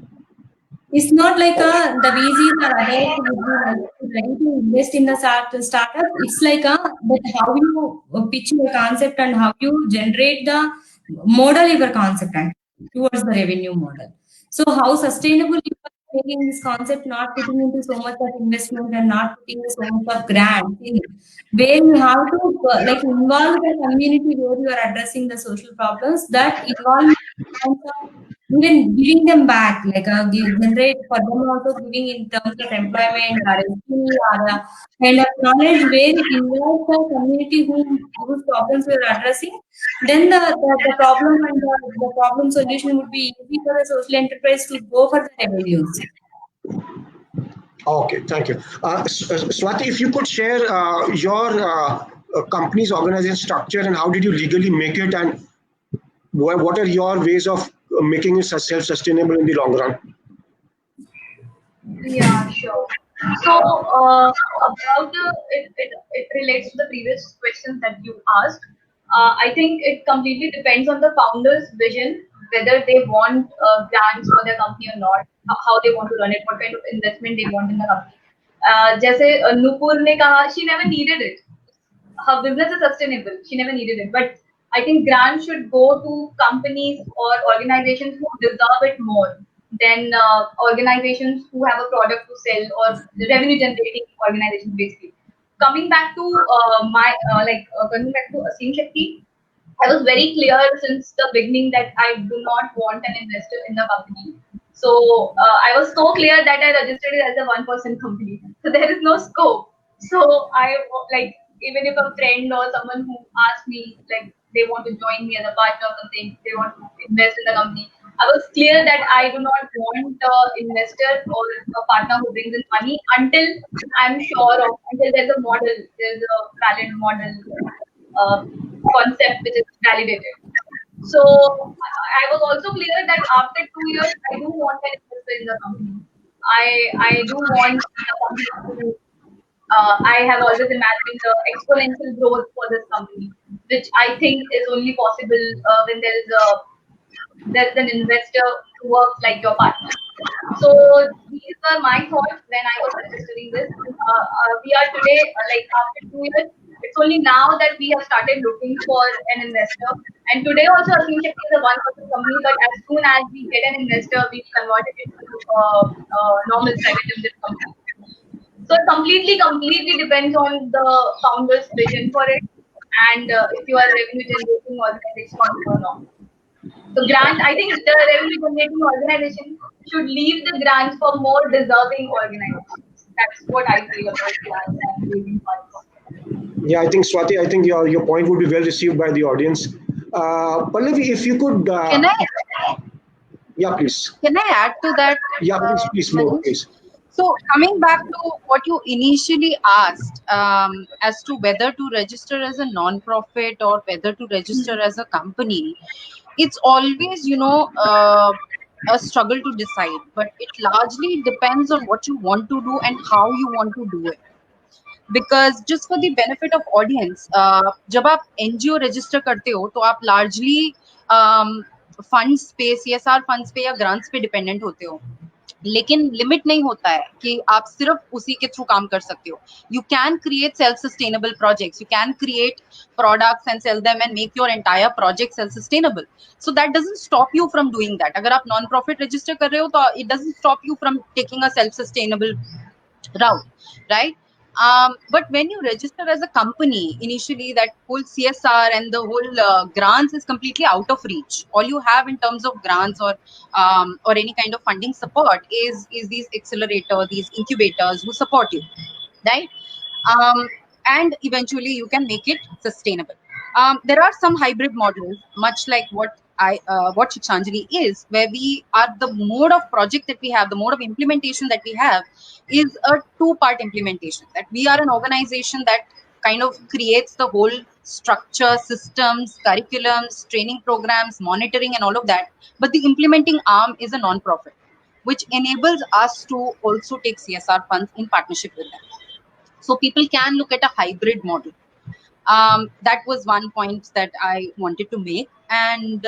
It's not like the VCs or others trying to invest in the startup. It's like how you pitch your concept and how you generate the model your concept and towards the revenue model. So how sustainable you are making this concept, not putting into so much of investment and not putting so much of grant in, where you have to like involve the community where you are addressing the social problems. That involvement even giving them back, like generate for them also giving in terms of employment or a skill or a kind of knowledge where it involves the community whose problems we are addressing, then the problem and the problem solution would be easy for the social enterprise to go for the revenues. Okay, thank you. Swati, if you could share your company's organization structure and how did you legally make it, and what are your ways of making it self-sustainable in the long run? Yeah, sure. So, about it relates to the previous questions that you asked. I think it completely depends on the founder's vision, whether they want grants for their company or not, how they want to run it, what kind of investment they want in the company. जैसे Nupur ने कहा, she never needed it. Her business is sustainable. She never needed it. But I think grants should go to companies or organizations who deserve it more than organizations who have a product to sell or revenue generating organizations basically. Coming back to coming back to Asim Shakti, I was very clear since the beginning that I do not want an investor in the company. So I was so clear that I registered it as a one-person company. So there is no scope. So I like, even if a friend or someone who asked me like they want to join me as a partner or something, they want to invest in the company, I was clear that I do not want an investor or a partner who brings in money until I'm sure of, until there's a model, there's a valid model concept which is validated. So I was also clear that after 2 years, I do want an investor in the company. I do want the company to. I have always imagined the exponential growth for this company, which I think is only possible when there's an investor who works like your partner. So these were my thoughts when I was registering this. We are today, like after 2 years, it's only now that we have started looking for an investor. And today also, Asim Shakti is a one-person company, but as soon as we get an investor, we convert it into normal private limited company. So it completely depends on the founder's vision for it and if you are a revenue generating organization or not. So grant, I think the revenue generating organization should leave the grants for more deserving organizations. That's what I feel about grants and raising funds. Yeah, I think Swati, I think your point would be well received by the audience. Pallavi, if you could. Can I? Yeah, please. Can I add to that? Yeah, please, more, please. So coming back to what you initially asked as to whether to register as a non-profit or whether to register as a company, it's always, a struggle to decide. But it largely depends on what you want to do and how you want to do it. Because just for the benefit of audience, जब आप NGO register करते हो तो आप largely funds पे, CSR funds पे या grants पे dependent होते हो. लेकिन लिमिट नहीं होता है कि आप सिर्फ उसी के थ्रू काम कर सकते हो. You can create self sustainable projects, you can create products and sell them and make your entire project self sustainable. So that doesn't stop you from doing that. अगर आप नॉन प्रॉफिट रजिस्टर कर रहे हो तो it doesn't stop you from taking a self sustainable route, right? But when you register as a company, initially that whole CSR and the whole grants is completely out of reach. All you have in terms of grants or any kind of funding support is these accelerators, these incubators who support you, right? And eventually you can make it sustainable. There are some hybrid models, much like what Shikshanjali is, where we are the mode of project that we have, the mode of implementation that we have is a two-part implementation. That we are an organization that kind of creates the whole structure, systems, curriculums, training programs, monitoring, and all of that. But the implementing arm is a non-profit, which enables us to also take CSR funds in partnership with them. So people can look at a hybrid model. That was one point that I wanted to make. And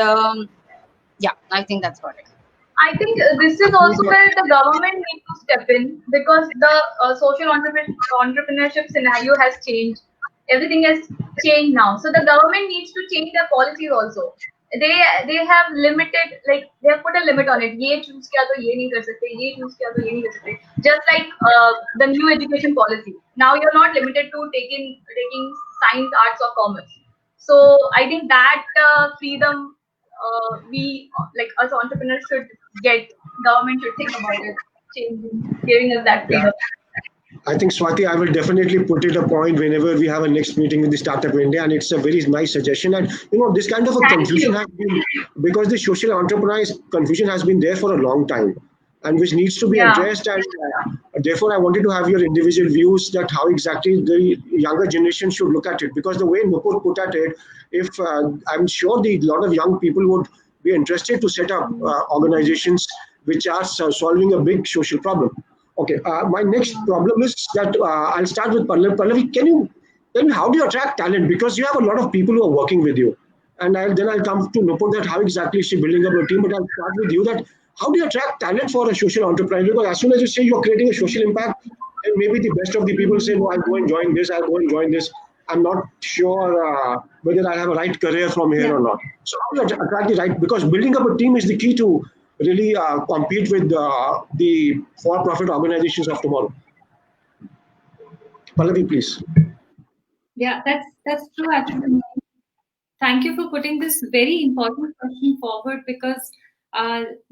yeah, I think that's about it. I think this is also where the government needs to step in because the social entrepreneurship scenario has changed. Everything has changed now. So the government needs to change their policies also. They have limited, like they have put a limit on it. ये choose किया तो ये नहीं कर सकते, ये choose किया तो ये नहीं कर सकते. Just like the new education policy. Now you're not limited to taking science, arts, or commerce. So I think that freedom we like us entrepreneurs should get. Government should think about it, changing, giving us that Yeah. freedom. I think Swati, I will definitely put it a point whenever we have a next meeting with the Startup India, and it's a very nice suggestion. And this kind of a Thank confusion you. has been, because the social enterprise confusion has been there for a long time, and which needs to be Yeah. addressed. And therefore, I wanted to have your individual views that how exactly the younger generation should look at it. Because the way Nupur put at it, if I'm sure the lot of young people would be interested to set up organizations which are solving a big social problem. Okay, my next problem is that I'll start with Pallavi. Pallavi, can you tell me how do you attract talent? Because you have a lot of people who are working with you. And then I'll come to Nupur that how exactly is she building up a team. But I'll start with you that how do you attract talent for a social entrepreneur? Because as soon as you say you're creating a social impact, and maybe the best of the people say, no, I'll go and join this, I'll go and join this. I'm not sure whether I have a right career from here or not. So how do you attract the right? Because building up a team is the key to really compete with the for-profit organizations of tomorrow. Pallavi, please. Yeah, that's true actually. Thank you for putting this very important question forward because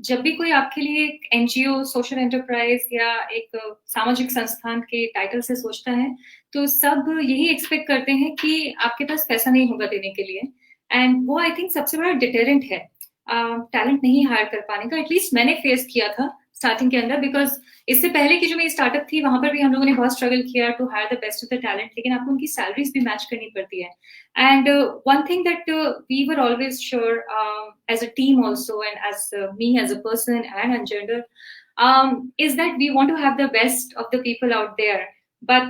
जब भी कोई आपके लिए एक NGO, social enterprise या एक सामाजिक संस्थान के टाइटल से सोचता है, तो सब यही एक्सपेक्ट करते हैं कि आपके पास पैसा नहीं होगा देने के लिए, एंड वो आई थिंक सबसे बड़ा डिटरेंट है टैलेंट नहीं हायर कर पाने का. एटलीस्ट मैंने फेस किया था स्टार्टिंग के अंदर, बिकॉज इससे पहले की जो मेरी स्टार्टअप थी वहां पर भी हम लोगों ने बहुत स्ट्रगल किया to hire the best of the talent, लेकिन आपको उनकी सैलरीज भी मैच करनी पड़ती है. And one thing that we were always sure as a team also and as me as a person and Ungender is that we want to have the best of the people out there. But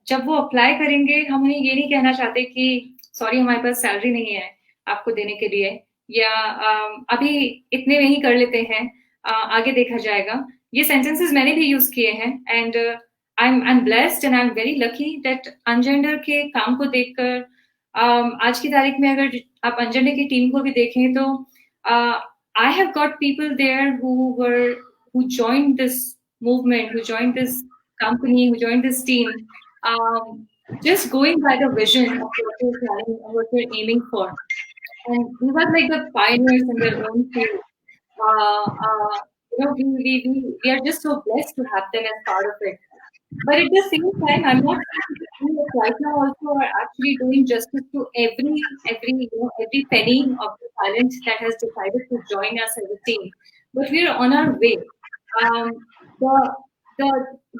जब वो apply करेंगे हम उन्हें ये नहीं कहना चाहते कि सॉरी हमारे पास सैलरी नहीं है आपको देने के लिए, या अभी इतने में ही कर लेते हैं, आगे देखा जाएगा. ये सेंटेंसेस मैंने भी यूज किए हैं, and I am blessed and I am very lucky that Ungender के काम को देखकर आज की तारीख में अगर आप अनजेंडर की टीम को भी देखें तो I have got people there who joined this movement, who joined this company, who joined this team, just going by the vision of what you're planning, what you're aiming for. And we were like the pioneers in their own field. We are just so blessed to have them as part of it. But at the same time, I'm not saying that right now also are actually doing justice to every penny of the talent that has decided to join us as a team. But we are on our way.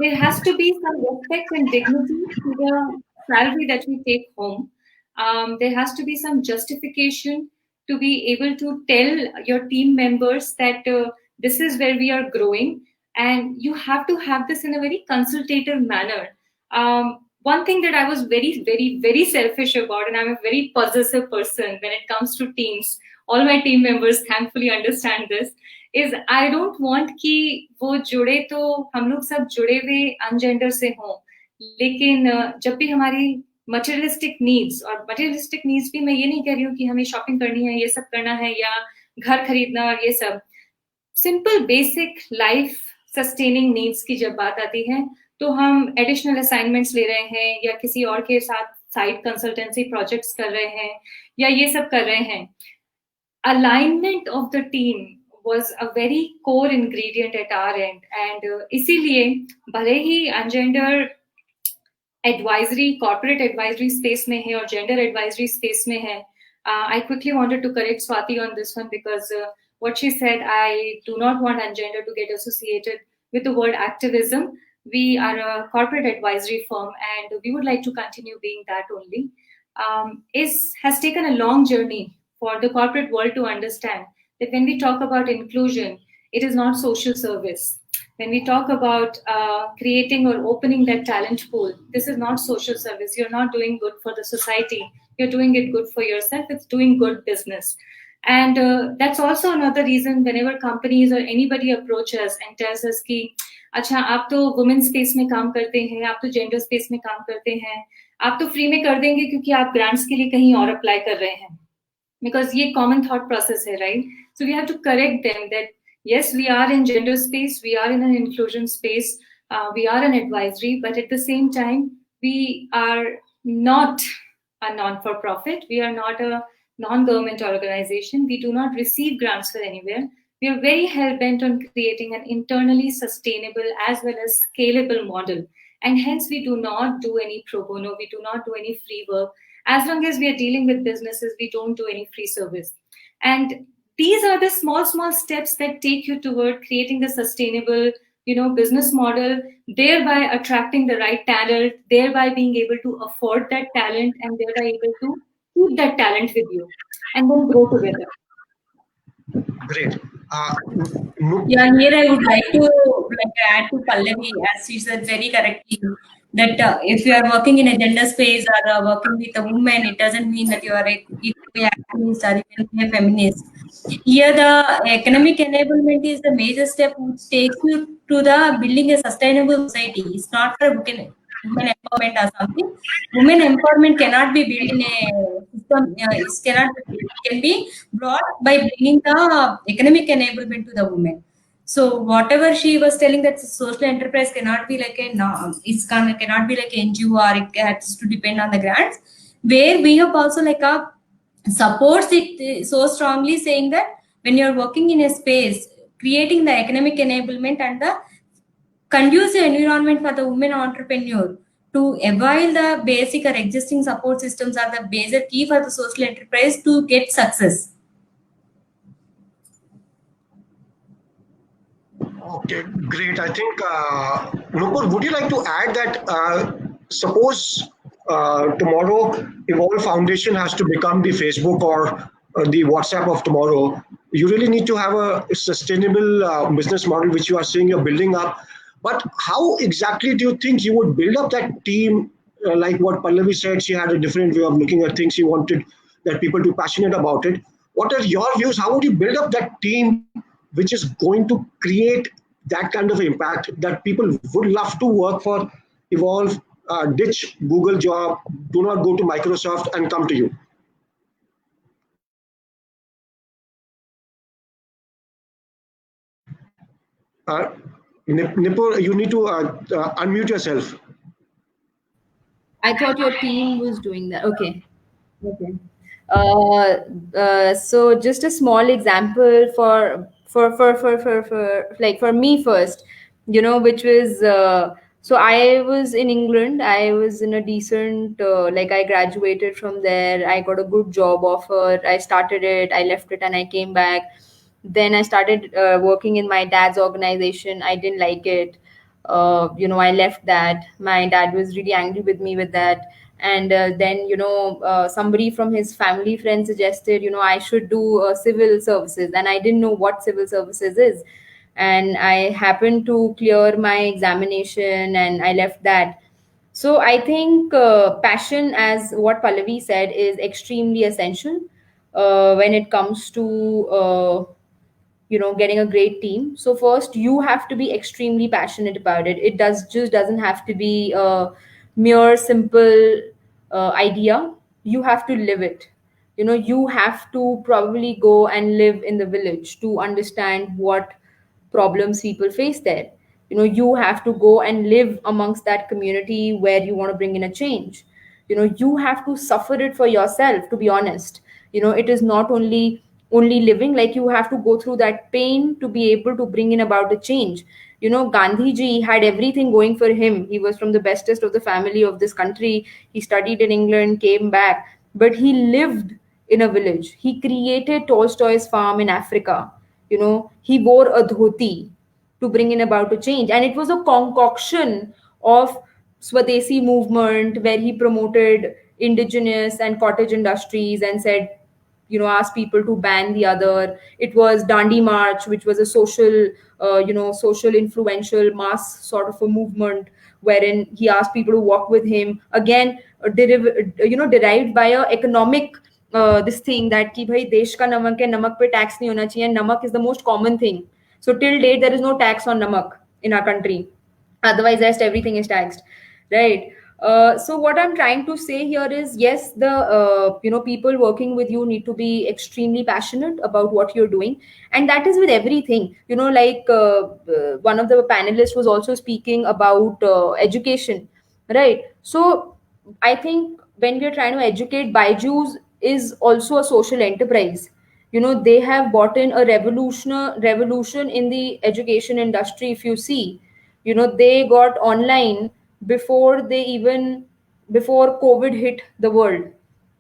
There has to be some respect and dignity to the salary that we take home. There has to be some justification to be able to tell your team members that this is where we are growing, and you have to have this in a very consultative manner. One thing that I was very, very, very selfish about, and I'm a very possessive person when it comes to teams, all my team members thankfully understand this, is I don't want कि वो जुड़े तो हम लोग सब जुड़े हुए अनजेंडर से हों, लेकिन जब भी हमारी मटेरियलिस्टिक नीड्स, और मटेरियलिस्टिक नीड्स भी मैं ये नहीं कह रही हूँ कि हमें शॉपिंग करनी है, ये सब करना है, या घर खरीदना और ये सब, simple basic life sustaining needs की जब बात आती है तो हम एडिशनल असाइनमेंट्स ले रहे हैं या किसी और के साथ साइड कंसल्टेंसी प्रोजेक्ट्स कर रहे हैं या ये सब कर रहे हैं. Alignment of the team was a very core ingredient at our end, and इसीलिए भले ही अनजेंडर एडवाइजरी, कॉर्पोरेट एडवाइजरी स्पेस में है और जेंडर एडवाइजरी स्पेस में है, I quickly wanted to correct Swati on this one because what she said, I do not want ungender to get associated with the word activism. We are a corporate advisory firm and we would like to continue being that only. Has taken a long journey for the corporate world to understand that when we talk about inclusion, it is not social service. When we talk about creating or opening that talent pool, this is not social service. You're not doing good for the society. You're doing it good for yourself. It's doing good business. And that's also another reason whenever companies or anybody approach us and tells us कि अच्छा आप तो women space में काम करते हैं, आप तो जेंडर स्पेस में काम करते हैं, आप तो फ्री में कर देंगे क्योंकि आप ग्रांट्स के लिए कहीं और अप्लाई कर रहे हैं. Because ये common thought process है, right? So we have to correct them that yes, we are in gender space, we are in an inclusion space, we are an advisory, but at the same time, we are not a non-for-profit. We are not a non-government organization. We do not receive grants for anywhere. We are very hell-bent on creating an internally sustainable as well as scalable model. And hence, we do not do any pro bono, we do not do any free work. As long as we are dealing with businesses, we don't do any free service. And these are the small steps that take you toward creating the sustainable, business model, thereby attracting the right talent, thereby being able to afford that talent, and thereby able to keep that talent with you, and then grow together. Great. Yeah, and here I would like to add to Pallavi, as she said very correctly, that if you are working in a gender space or working with a woman, it doesn't mean that you are equally activist or you can be a feminist. Here, the economic enablement is the major step which takes you to the building a sustainable society. It's not for women empowerment or something. Women empowerment cannot be built in a system. It can be brought by bringing the economic enablement to the women. So whatever she was telling, that social enterprise cannot be like a no, cannot be like NGO, or it has to depend on the grants. Where we have also supports it so strongly, saying that when you're working in a space, creating the economic enablement and the conducive environment for the women entrepreneur to avail the basic or existing support systems are the major key for the social enterprise to get success. Okay, great. I think, Nupur, would you like to add that suppose tomorrow Evolve Foundation has to become the Facebook or the WhatsApp of tomorrow, you really need to have a sustainable business model, which you are saying you're building up. But how exactly do you think you would build up that team? Like what Pallavi said, she had a different way of looking at things. She wanted that people to be passionate about it. What are your views? How would you build up that team which is going to create that kind of impact that people would love to work for Evolve, ditch Google job, do not go to Microsoft and come to you? Uh, Nipur, you need to unmute yourself. I thought your team was doing that. Okay. Okay. So just a small example for me first, which was so I was in England. I was in a decent I graduated from there. I got a good job offer. I started it. I left it and I came back. Then I started working in my dad's organization. I didn't like it. I left that. My dad was really angry with me with that. And then somebody from his family friend suggested I should do civil services, and I didn't know what civil services is. And I happened to clear my examination and I left that. So I think passion, as what Pallavi said, is extremely essential when it comes to getting a great team. So first you have to be extremely passionate about it. It doesn't have to be a mere simple idea. You have to live it. You have to probably go and live in the village to understand what problems people face there. You have to go and live amongst that community where you want to bring in a change. You have to suffer it for yourself, to be honest. It is not only living, like you have to go through that pain to be able to bring in about a change. Gandhi ji had everything going for him. He was from the bestest of the family of this country. He studied in England, came back, but he lived in a village. He created Tolstoy's farm in Africa. He wore a dhoti to bring in about a change, and it was a concoction of Swadeshi movement, where he promoted indigenous and cottage industries and said, asked people to ban the other. It was Dandi March, which was a social influential mass sort of a movement, wherein he asked people to walk with him. Again, derived by a economic this thing that ki bhai desh ka namak hai, namak pe tax nahi hona chahiye. Namak is the most common thing. So till date there is no tax on namak in our country. Otherwise, rest everything is taxed, right? So what I'm trying to say here is, yes, the people working with you need to be extremely passionate about what you're doing, and that is with everything. One of the panelists was also speaking about education, right? So I think when we're trying to educate, Byju's is also a social enterprise. They have brought in a revolution in the education industry. If you see, they got online before they even before COVID hit the world,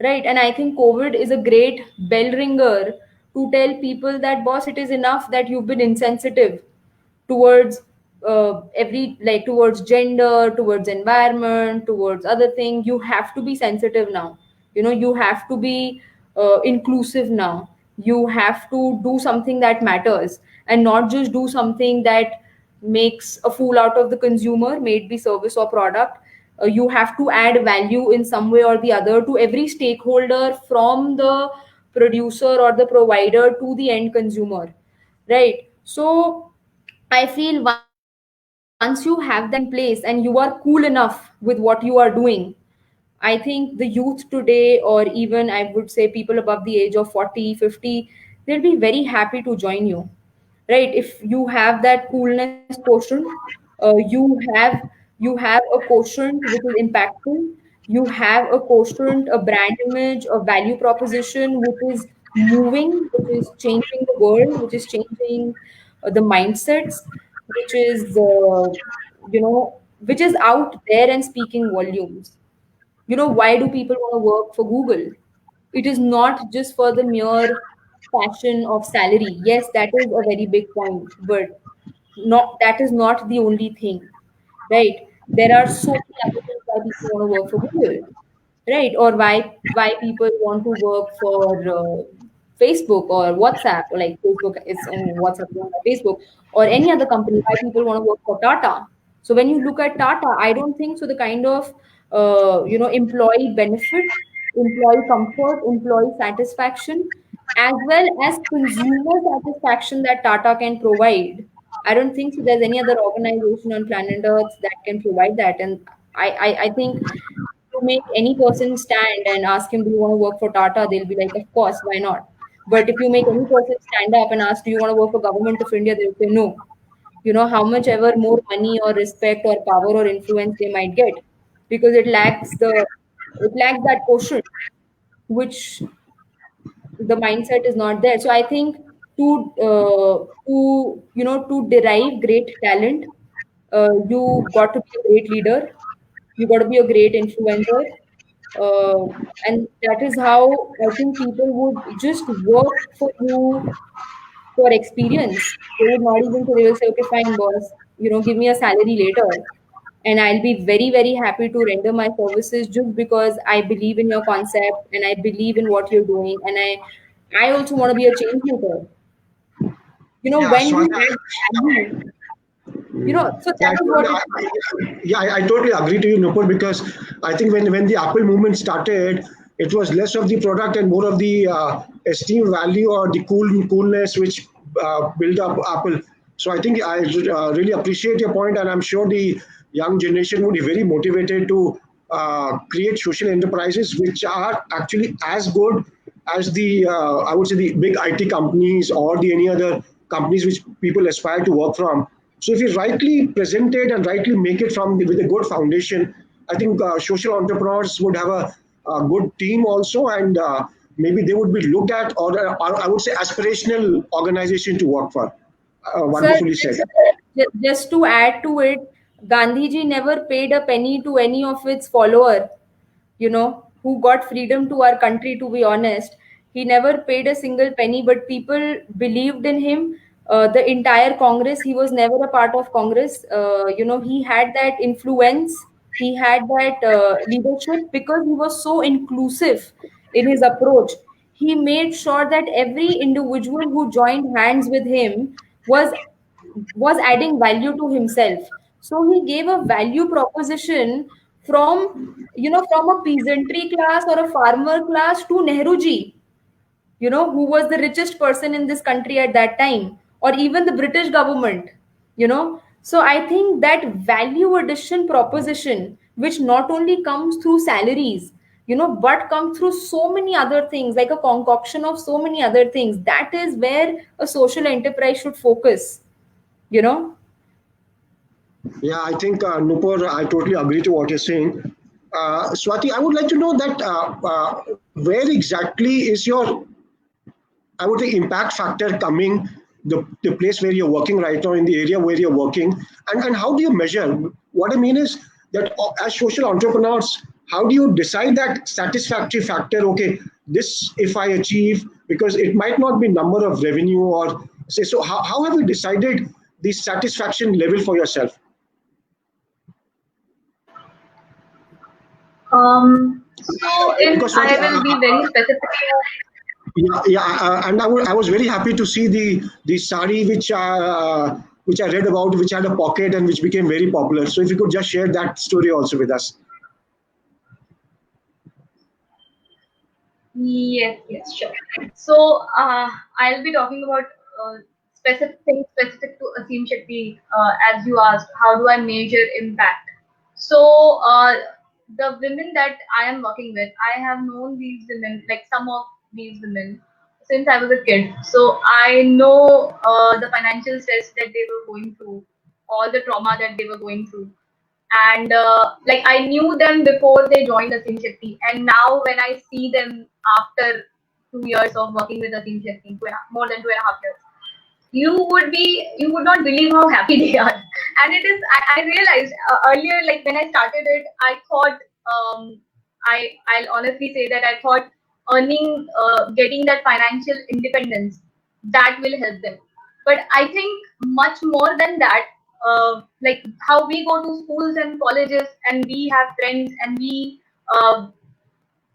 right? And I think COVID is a great bell ringer to tell people that, boss, it is enough that you've been insensitive towards towards gender, towards environment, towards other thing. You have to be sensitive now. You have to be inclusive now. You have to do something that matters, and not just do something that makes a fool out of the consumer, may it be service or product. You have to add value in some way or the other to every stakeholder, from the producer or the provider to the end consumer, right? So I feel once you have that in place and you are cool enough with what you are doing, I think the youth today, or even I would say people above the age of 40, 50, they'll be very happy to join you, right? If you have that coolness quotient, you have a quotient which is impactful. You have a quotient, a brand image, a value proposition which is moving, which is changing the world, which is changing the mindsets, which is which is out there and speaking volumes. Why do people want to work for Google? It is not just for the mere passion of salary. Yes, that is a very big point, but not that is not the only thing, right? There are so many other things why people want to work for Google, right? Or why people want to work for Facebook or WhatsApp, or like Facebook is and WhatsApp is owned by Facebook, or any other company. Why people want to work for Tata? So when you look at Tata, I don't think so. The kind of employee benefit, employee comfort, employee satisfaction, as well as consumer satisfaction that Tata can provide, I don't think so there's any other organization on planet Earth that can provide that. And I think to make any person stand and ask him, do you want to work for Tata? They'll be like, of course, why not? But if you make any person stand up and ask, do you want to work for government of India? They'll say no. How much ever more money or respect or power or influence they might get, because it lacks that quotient, which the mindset is not there. So I think to derive great talent, you got to be a great leader, you got to be a great influencer, and that is how I think people would just work for you for experience. They would not even say, they will say, okay, fine, boss, give me a salary later. And I'll be very, very happy to render my services just because I believe in your concept and I believe in what you're doing. And I also want to be a change maker. Yeah, When so you add value, so Yeah, that is what it I totally agree to you, Nupur, because I think when the Apple movement started, it was less of the product and more of the esteem value or the coolness which built up Apple. So I think I really appreciate your point, and I'm sure the young generation would be very motivated to create social enterprises which are actually as good as the I would say the big IT companies or the any other companies which people aspire to work from. So if you rightly present it and rightly make it with a good foundation, I think social entrepreneurs would have a good team also, and maybe they would be looked at, or I would say aspirational organization to work for. Sir, Wonderfully said. just to add to it, Gandhiji never paid a penny to any of its follower, who got freedom to our country, to be honest. He never paid a single penny, but people believed in him. The entire Congress, he was never a part of Congress. He had that influence, he had that leadership because he was so inclusive in his approach. He made sure that every individual who joined hands with him was adding value to himself. So he gave a value proposition from a peasantry class or a farmer class to Nehruji, who was the richest person in this country at that time, or even the British government, So I think that value addition proposition, which not only comes through salaries, but comes through so many other things, like a concoction of so many other things, that is where a social enterprise should focus, you know Yeah, I think Nupur, I totally agree to what you're saying. Swati, I would like to know that where exactly is your, I would say, impact factor coming, the place where you're working right now, in the area where you're working, and how do you measure? What I mean is that as social entrepreneurs, how do you decide that satisfactory factor? Okay, this if I achieve, because it might not be number of revenue or say, so how have you decided the satisfaction level for yourself? So if Because I Swati, will be very specific. and I was very happy to see the sari which I read about, which had a pocket and which became very popular. So if you could just share that story also with us. Yes, yes, sure. So I'll be talking about specific things specific to Aseem Shetty, as you asked, how do I measure impact? So the women that I am working with, I have known these women, like some of these women, since I was a kid. So I know the financial stress that they were going through, all the trauma that they were going through, and like I knew them before they joined Aseem Shetty, and now when I see them after 2 years of working with Aseem Shetty, more than 2.5 years, you would not believe how happy they are. And it is, I realized earlier, like when I started it, I thought, I'll honestly say that I thought earning, getting that financial independence, that will help them. But I think much more than that, like how we go to schools and colleges and we have friends and we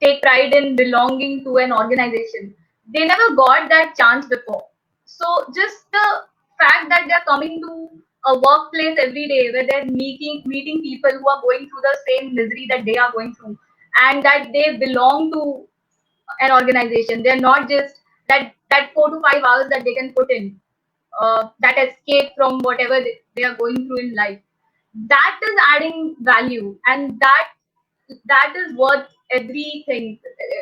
take pride in belonging to an organization. They never got that chance before. So just the fact that they're coming to a workplace every day where they're meeting people who are going through the same misery that they are going through, and that they belong to an organization. They're not just that 4 to 5 hours that they can put in, that escape from whatever they are going through in life. That is adding value, and that is worth everything.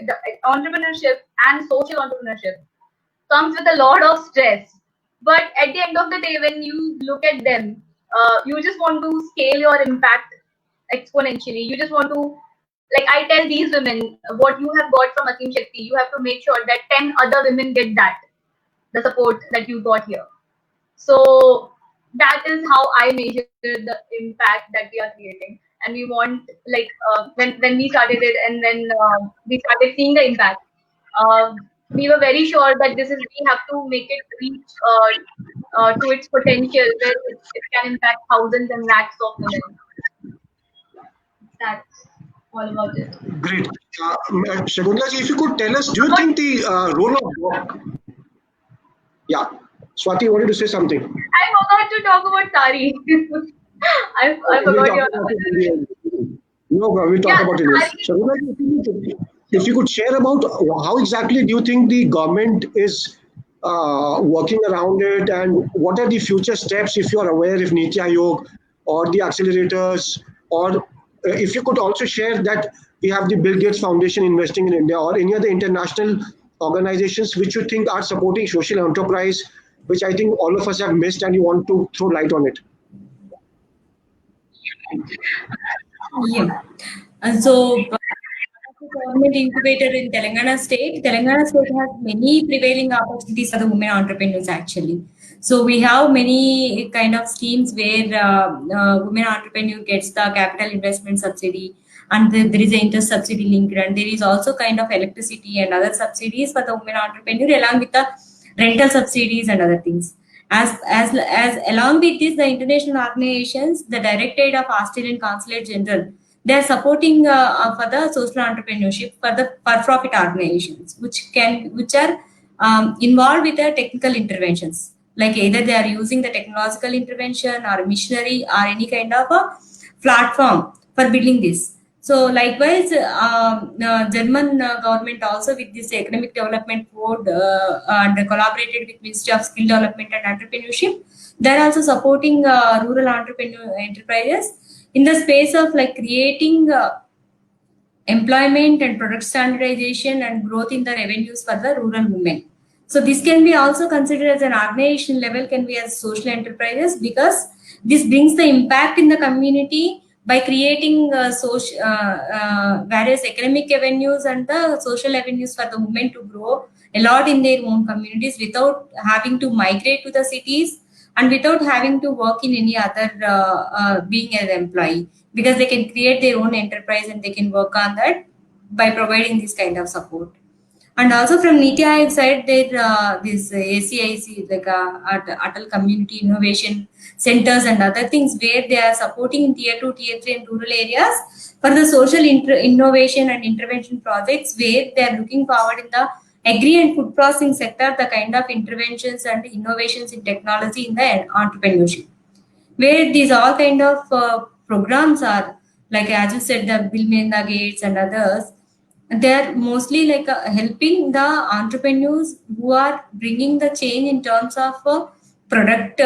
The entrepreneurship and social entrepreneurship comes with a lot of stress, but at the end of the day, when you look at them, you just want to scale your impact exponentially. You just want to, like I tell these women, what you have got from Aseem Shetty, you have to make sure that 10 other women get that, the support that you got here. So that is how I measure the impact that we are creating. And we want, like, when we started it, and when we started seeing the impact, we were very sure that we have to make it reach to its potential, where it can impact thousands and lakhs of women. That's all about it. Great. Shakuntala ji, if you could tell us, do you think the role of work? Yeah. Swati wanted to say something. I forgot to talk about Tari. I forgot your. No, we'll talk about it. Shakuntala ji, if you could share about how exactly do you think the government is working around it, and what are the future steps, if you are aware, if Niti Aayog or the accelerators, or if you could also share that we have the Bill Gates Foundation investing in India, or any other international organizations which you think are supporting social enterprise, which I think all of us have missed, and you want to throw light on it. Yeah. So, government incubator in Telangana state. Telangana state has many prevailing opportunities for the women entrepreneurs actually. So we have many kind of schemes where women entrepreneur gets the capital investment subsidy, and there is an inter subsidy linked, and there is also kind of electricity and other subsidies for the women entrepreneur, along with the rental subsidies and other things. As along with this, the international organizations, the Directorate of Australian Consulate General, they are supporting for the social entrepreneurship for the for-profit organizations, which are involved with the technical interventions. Like either they are using the technological intervention or missionary or any kind of a platform for building this. So likewise, German government also with this economic development board and collaborated with Ministry of Skill Development and Entrepreneurship. They are also supporting rural entrepreneur enterprises in the space of like creating employment and product standardization and growth in the revenues for the rural women. So this can be also considered as an organization level, can be as social enterprises, because this brings the impact in the community by creating various economic avenues and the social avenues for the women to grow a lot in their own communities without having to migrate to the cities and without having to work in any other being an employee, because they can create their own enterprise and they can work on that by providing this kind of support. And also from Niti Aayog side, there this ACIC, like Atal Community Innovation Centers and other things, where they are supporting in tier 2, tier 3 and rural areas for the social innovation and intervention projects, where they are looking forward in the agri and food processing sector, the kind of interventions and innovations in technology in the entrepreneurship, where these all kind of programs are, like as you said, the Bill Melinda Gates and others. They're mostly like helping the entrepreneurs who are bringing the change in terms of product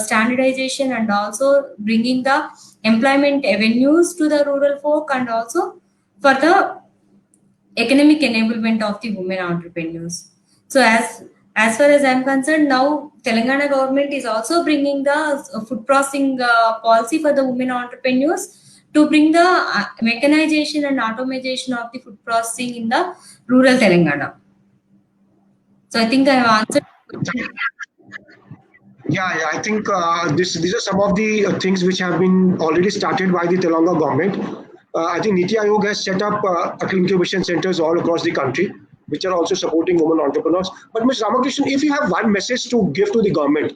standardization, and also bringing the employment avenues to the rural folk, and also for the economic enablement of the women entrepreneurs. So as far as I'm concerned, now Telangana government is also bringing the food processing policy for the women entrepreneurs to bring the mechanization and automation of the food processing in the rural Telangana. So I think I have answered. Yeah, I think these are some of the things which have been already started by the Telangana government. I think Niti Aayog has set up incubation centers all across the country, which are also supporting women entrepreneurs. But Ms. Ramakrishnan, if you have one message to give to the government,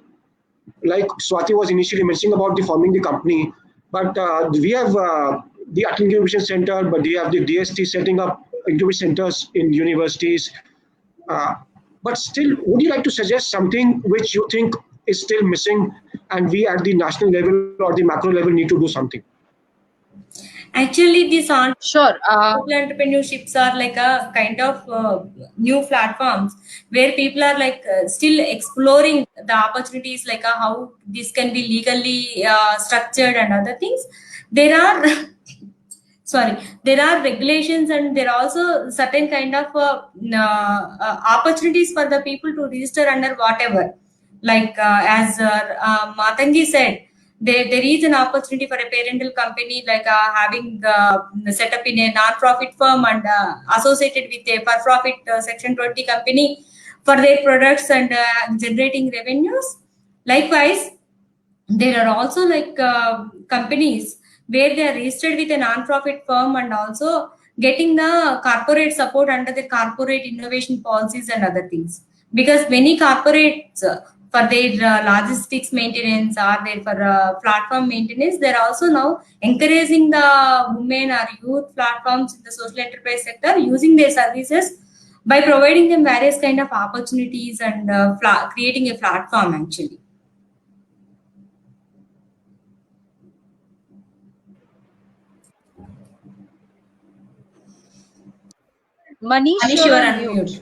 like Swati was initially mentioning about the forming the company, but we have the Atal Incubation Center, but we have the DST setting up incubation centers in universities. But still, would you like to suggest something which you think is still missing, and we at the national level or the macro level need to do something? Actually, these Sure. entrepreneurships are like a kind of new platforms where people are like still exploring the opportunities, like how this can be legally structured and other things. There are there are regulations, and there are also certain kind of opportunities for the people to register under whatever. Like as Matangi said, there is an opportunity for a parental company, like having set up in a non-profit firm and associated with a for-profit Section 20 company for their products and generating revenues. Likewise, there are also like companies where they are registered with a non-profit firm and also getting the corporate support under the corporate innovation policies and other things, because many corporates for their logistics maintenance or their for platform maintenance, they're also now encouraging the women or youth platforms in the social enterprise sector using their services by providing them various kind of opportunities and creating a platform actually. Manish, Anish, you are on mute.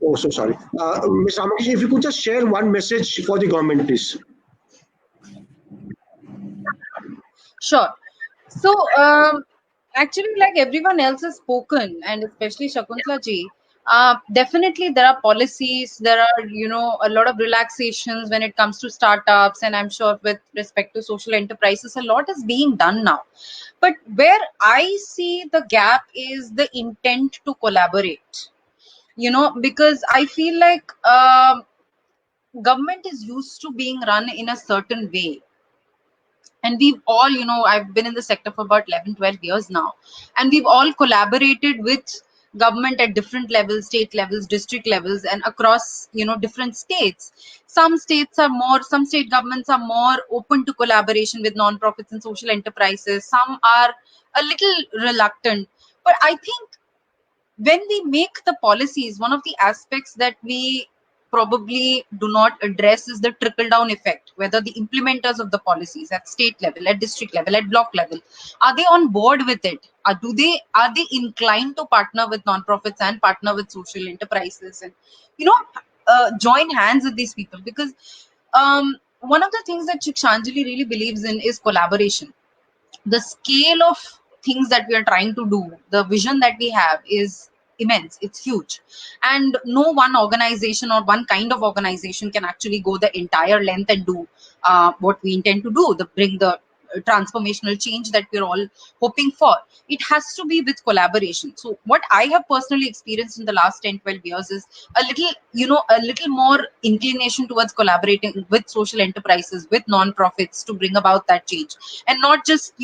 Oh, so sorry. Ms. Ramakrishnan, if you could just share one message for the government, please. Sure. So, actually, like everyone else has spoken, and especially Shakuntala ji, definitely there are policies, there are, a lot of relaxations when it comes to startups, and I'm sure with respect to social enterprises, a lot is being done now. But where I see the gap is the intent to collaborate, because I feel like government is used to being run in a certain way. And we've all, I've been in the sector for about 11, 12 years now, and we've all collaborated with government at different levels, state levels, district levels, and across, different states. Some state governments are more open to collaboration with non-profits and social enterprises. Some are a little reluctant. But I think when we make the policies, one of the aspects that we probably do not address is the trickle down effect, whether the implementers of the policies at state level, at district level, at block level, are they on board with it? Are they inclined to partner with nonprofits and partner with social enterprises, and join hands with these people? Because one of the things that Shikshanjali really believes in is collaboration. The scale of things that we are trying to do, the vision that we have is immense, it's huge, and no one organization or one kind of organization can actually go the entire length and do what we intend to do, bring the transformational change that we're all hoping for, it has to be with collaboration. So what I have personally experienced in the last 10-12 years is a little more inclination towards collaborating with social enterprises, with non-profits, to bring about that change, and not just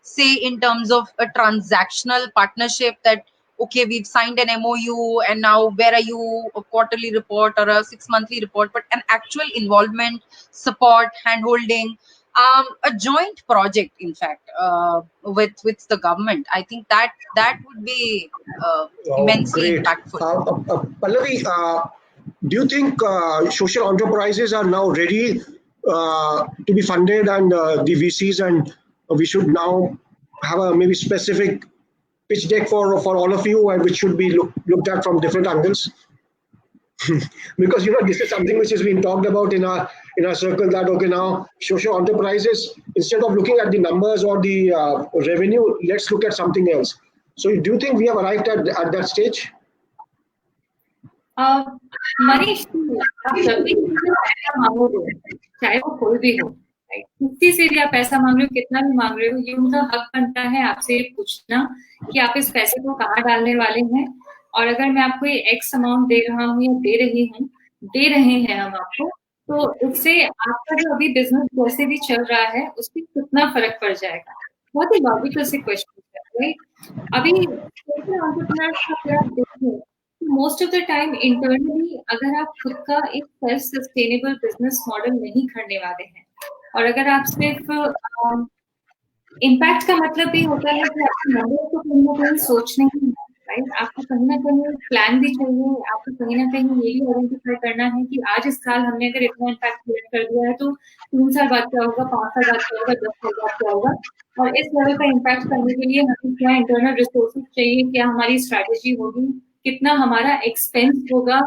say in terms of a transactional partnership that, okay, we've signed an MOU and now where are you, a quarterly report or a 6-monthly report, but an actual involvement, support, hand-holding, a joint project, in fact, with the government. I think that would be immensely Great. impactful. Pallavi, do you think social enterprises are now ready to be funded, and the VCs, and we should now have a maybe specific pitch deck for all of you, and which should be looked at from different angles? Because this is something which has been talked about in our circle, that okay, now social enterprises, instead of looking at the numbers or the revenue, let's look at something else. So do you think we have arrived at that stage? Manish, आप जब भी किसी से पैसा मांगोगे, चाहे वो कोई भी हो, किसी से भी आप पैसा मांग रहे हो, कितना भी मांग रहे हो, ये उनका हक बनता है आपसे पूछना कि आप इस पैसे को कहाँ डालने वाले हैं, और अगर मैं आपको ये एक्स अमाउंट दे रहा हूँ या दे रहे हैं हम आपको, तो उससे आपका जो अभी बिजनेस जैसे भी चल रहा है उससे कितना फर्क पड़ जाएगा. बहुत ही लॉजिकल से क्वेश्चन है, राइट? अभी सोशल एंटरप्रेन्योर्स का अगर आप देखें, most of the time internally अगर आप खुद का एक सेल्फ सस्टेनेबल बिजनेस मॉडल नहीं करने वाले हैं, और अगर आप सिर्फ इम्पैक्ट का मतलब भी होता है कि आपके नंबर को कहीं ना कहीं सोचने ही, राइट? आपको कहीं ना कहीं प्लान भी चाहिए, आपको कहीं ना कहीं ये भी आइडेंटिफाई करना है कि आज इस साल हमने अगर इतना इम्पैक्ट क्रिएट कर दिया है तो 3 साल बाद क्या होगा, 5 साल बाद क्या होगा, 10 साल बाद क्या होगा, और इस लेवल का इम्पैक्ट करने के लिए हमें क्या इंटरनल रिसोर्सेज चाहिए, क्या हमारी स्ट्रैटेजी होगी, कितना हमारा एक्सपेंस होगा,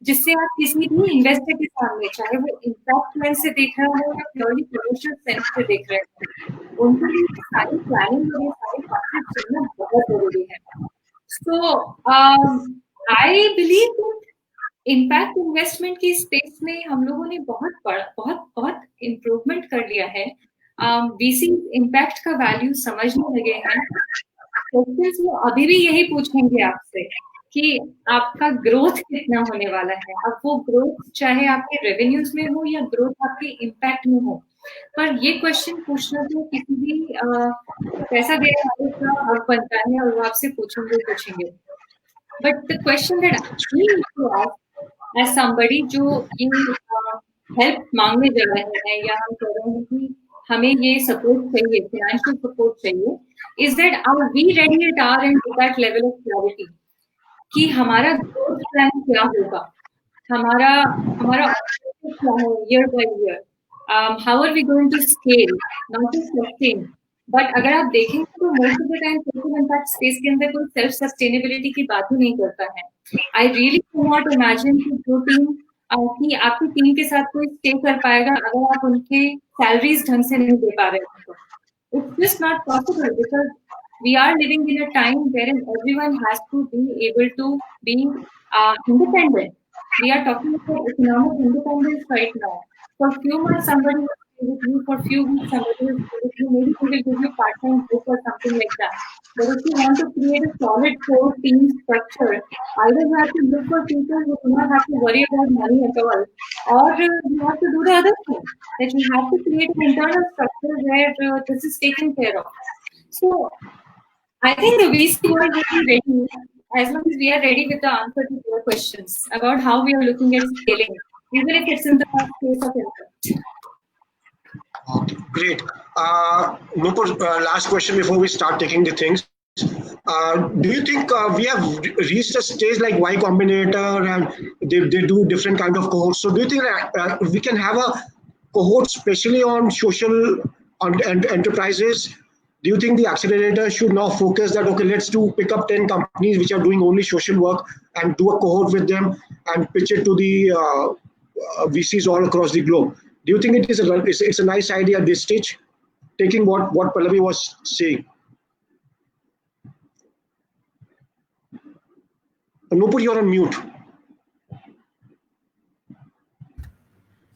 जिससे आप किसी भी इन्वेस्टर के सामने, चाहे वो इम्पैक्ट लेंस से देख रहा हो या प्योरली कमर्शियल सेंस से देख रहे हो, उनके लिए सारी प्लानिंग और ये सारे कॉन्सेप्ट जानना बहुत जरूरी है. सो आई बिलीव इम्पैक्ट इन्वेस्टमेंट की स्पेस में हम लोगों ने बहुत इम्प्रूवमेंट कर लिया है. वीसी इम्पैक्ट का वैल्यू समझने लगे हैं. क्वेश्चंस वो अभी भी यही पूछेंगे आपसे कि आपका ग्रोथ कितना होने वाला है. अब वो ग्रोथ चाहे आपके रेवेन्यूज में हो या ग्रोथ आपके इम्पैक्ट में हो, पर ये क्वेश्चन पूछना तो किसी भी पैसा देने वाले का हक बनता है, और वो आपसे पूछेंगे. But the question that I need to ask as somebody जो ये हेल्प मांगने जा रहे हैं, या हम कह रहे हैं कि हमें ये सपोर्ट चाहिए, फाइनेंशियल सपोर्ट चाहिए, is that are we ready at our end to that level of clarity कि हमारा ग्रोथ प्लान क्या होगा, हमारा क्या है year by year, how are we going to scale, not to sustain. But अगर आप देखेंगे तो most of the time social impact space के अंदर कोई सेल्फ सस्टेनेबिलिटी की बात ही नहीं करता है. I really can not imagine कि जो टीम कि आपकी टीम के साथ कोई स्टे कर पाएगा अगर आप उनके सैलरीज ढंग से नहीं दे पा रहे हैं. तो it's just not possible, because we are living in a time wherein everyone has to be able to be independent. We are talking about economic independence right now. For few months, somebody will stay with you. For few weeks, somebody will stay with you. Maybe they will give you part-time work or something like that. But if you want to create a solid core team structure, either you have to look for people who do not have to worry about money at all, or you have to do the other thing, that you have to create an internal structure where this is taken care of. So I think the VC world will be ready as long as we are ready with the answer to your questions about how we are looking at scaling, even if it's in the space of impact. Great. Nupur, last question before we start taking the things. Do you think we have reached a stage like Y Combinator, and they do different kind of cohorts? So do you think we can have a cohort especially on social enterprises? Do you think the accelerator should now focus that, okay, let's pick up 10 companies which are doing only social work and do a cohort with them and pitch it to the VCs all across the globe? Do you think it's a nice idea at this stage, taking what Pallavi was saying? Nupur, you're on mute.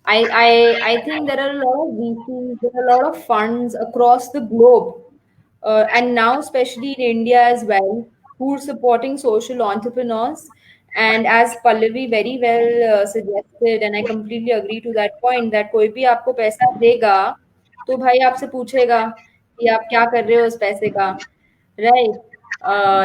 I think there are a lot of VCs, there are a lot of funds across the globe, and now especially in India as well, who are supporting social entrepreneurs. And as Pallavi very well suggested, and I completely agree to that point, that कोई भी आपको पैसा देगा, तो भाई आपसे पूछेगा कि आप क्या कर रहे हो उस पैसे का, right?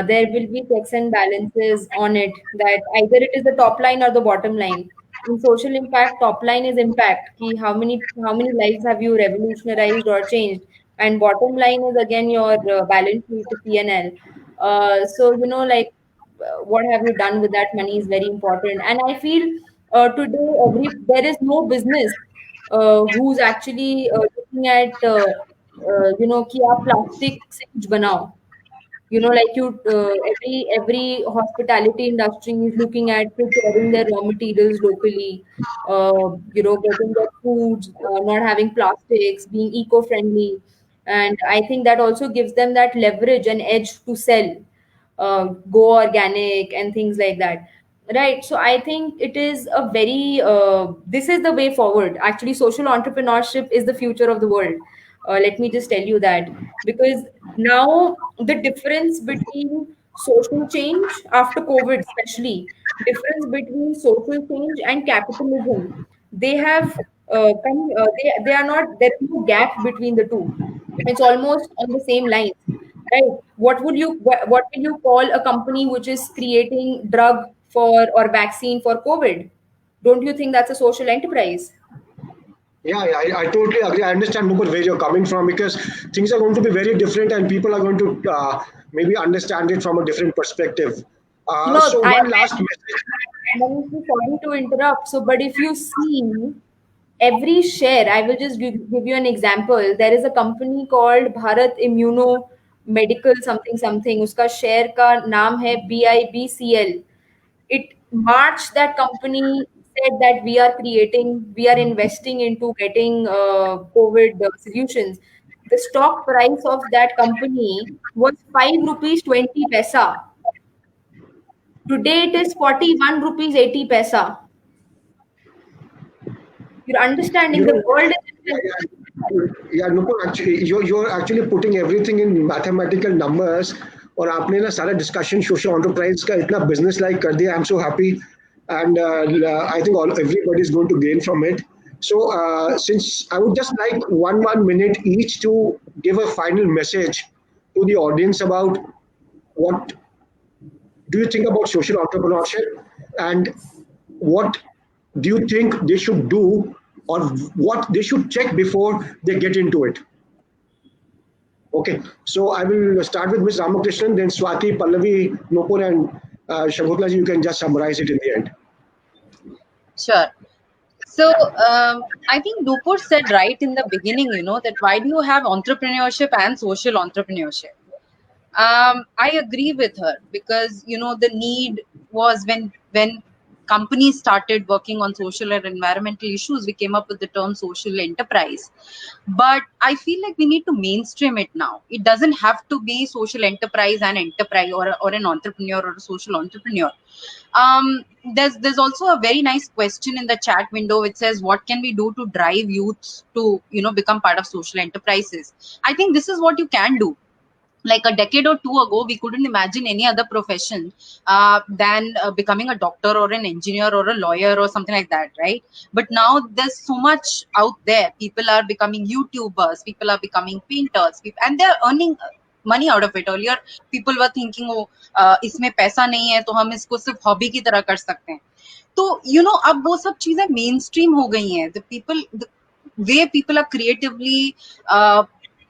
There will be checks and balances on it, that either it is the top line or the bottom line. In social impact, top line is impact, ki how many lives have you revolutionized or changed, and bottom line is again your balance sheet, P&L. So like, what have you done with that money is very important. And I feel today there is no business who's actually looking at कि आप plastic से कुछ बनाओ. Like every hospitality industry is looking at preparing their raw materials locally, getting their foods, not having plastics, being eco-friendly. And I think that also gives them that leverage and edge to sell, go organic and things like that. Right. So I think it is a very, this is the way forward. Actually, social entrepreneurship is the future of the world. Let me just tell you that, because now the difference between social change after COVID, especially difference between social change and capitalism, they have they are not, there is no gap between the two. It's almost on the same lines, right? What will you call a company which is creating drug for or vaccine for COVID? Don't you think that's a social enterprise? Yeah, I totally agree. I understand, Nupur, where you're coming from, because things are going to be very different and people are going to maybe understand it from a different perspective. No, So, one last message. I'm sorry to interrupt. So, but if you see every share, I will just give you an example. There is a company called Bharat Immuno Medical something something. Uska share ka naam hai BIBCL. It March, that company said that we are investing into getting COVID solutions. The stock price of that company was 5 rupees 20 paisa. Today it is 41 rupees 80 paisa. You're understanding You the know, world yeah, is yeah, Nupur, actually, you're actually putting everything in mathematical numbers. और आपने ना सारा discussion social enterprise का इतना business like कर दिया. I'm so happy, and I think everybody is going to gain from it. So, since I would just like one minute each to give a final message to the audience about what do you think about social entrepreneurship, and what do you think they should do, or what they should check before they get into it. Okay, so I will start with Ms. Ramakrishnan, then Swati, Pallavi, Nopur, and Shagutla ji, you can just summarize it in the end. Sure. So I think Nupur said right in the beginning, that why do you have entrepreneurship and social entrepreneurship? I agree with her, because the need was when companies started working on social and environmental issues, we came up with the term social enterprise. But I feel like we need to mainstream it now. It doesn't have to be social enterprise and enterprise, or an entrepreneur or a social entrepreneur. There's also a very nice question in the chat window which says, what can we do to drive youths to become part of social enterprises? I think this is what you can do. Like a decade or two ago, we couldn't imagine any other profession than becoming a doctor or an engineer or a lawyer or something like that, right? But now there's so much out there. People are becoming YouTubers, people are becoming painters, and they're earning money out of it. Earlier, people were thinking, oh, इसमें पैसा नहीं है तो हम इसको सिर्फ hobby की तरह कर सकते हैं. तो अब वो सब चीजें मेन स्ट्रीम हो गई हैं. The way people are creatively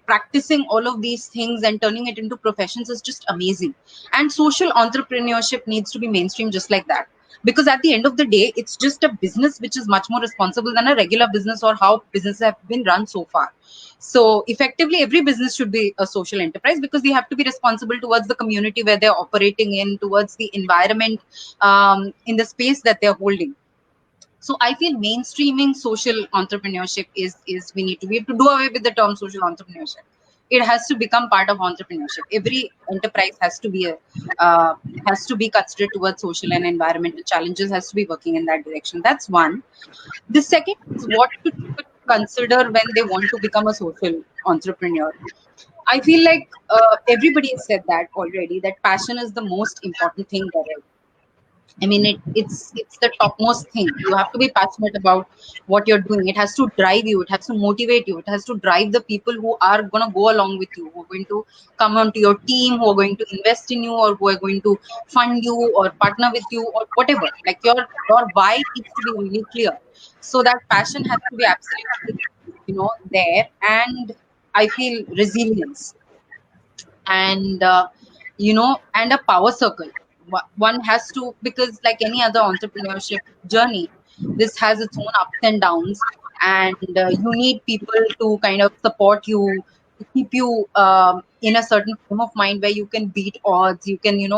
practicing all of these things and turning it into professions is just amazing. And social entrepreneurship needs to be mainstream just like that, because at the end of the day, it's just a business which is much more responsible than a regular business or how businesses have been run so far. So effectively, every business should be a social enterprise, because they have to be responsible towards the community where they're operating in, towards the environment, in the space that they're holding. So I feel mainstreaming social entrepreneurship is we have to do away with the term social entrepreneurship. it has to become part of entrepreneurship. Every enterprise has to be considered towards social and environmental challenges, has to be working in that direction. That's one. The second is what to consider when they want to become a social entrepreneur. I feel like everybody has said that already, that passion is the most important thing there is. I mean, it's the topmost thing. You have to be passionate about what you're doing. It has to drive you. It has to motivate you. It has to drive the people who are going to go along with you, who are going to come onto your team, who are going to invest in you, or who are going to fund you or partner with you or whatever. Like your why needs to be really clear. So that passion has to be absolutely, there. And I feel resilience and and a power circle. One has to, because like any other entrepreneurship journey, this has its own ups and downs, and you need people to kind of support you, to keep you in a certain frame of mind where you can beat odds. You can, you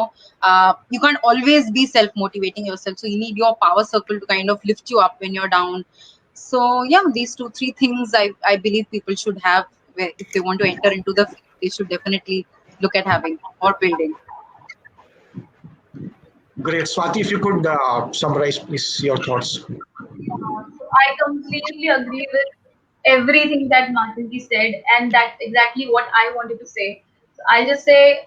can't always be self-motivating yourself, so you need your power circle to kind of lift you up when you're down. So yeah, these 2-3 things I believe people should have, where if they want to enter into the field, they should definitely look at having or building. Great. Swati, if you could summarize, please, your thoughts. So I completely agree with everything that Matangi said, and that's exactly what I wanted to say. So I'll just say,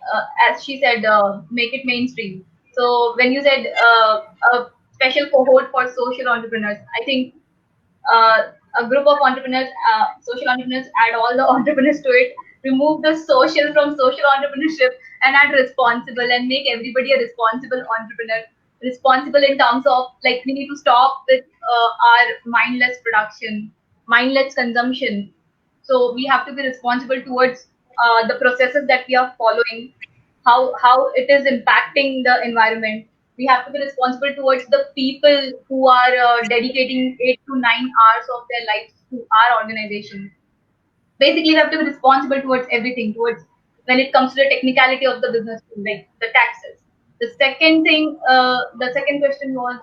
as she said, make it mainstream. So when you said a special cohort for social entrepreneurs, I think a group of entrepreneurs, social entrepreneurs, add all the entrepreneurs to it, remove the social from social entrepreneurship, and add responsible, and make everybody a responsible entrepreneur. Responsible in terms of, like, we need to stop with our mindless production, mindless consumption. So we have to be responsible towards the processes that we are following, how it is impacting the environment. We have to be responsible towards the people who are dedicating 8 to 9 hours of their lives to our organization. Basically, we have to be responsible towards everything, towards when it comes to the technicality of the business, like the taxes. The second thing, the second question was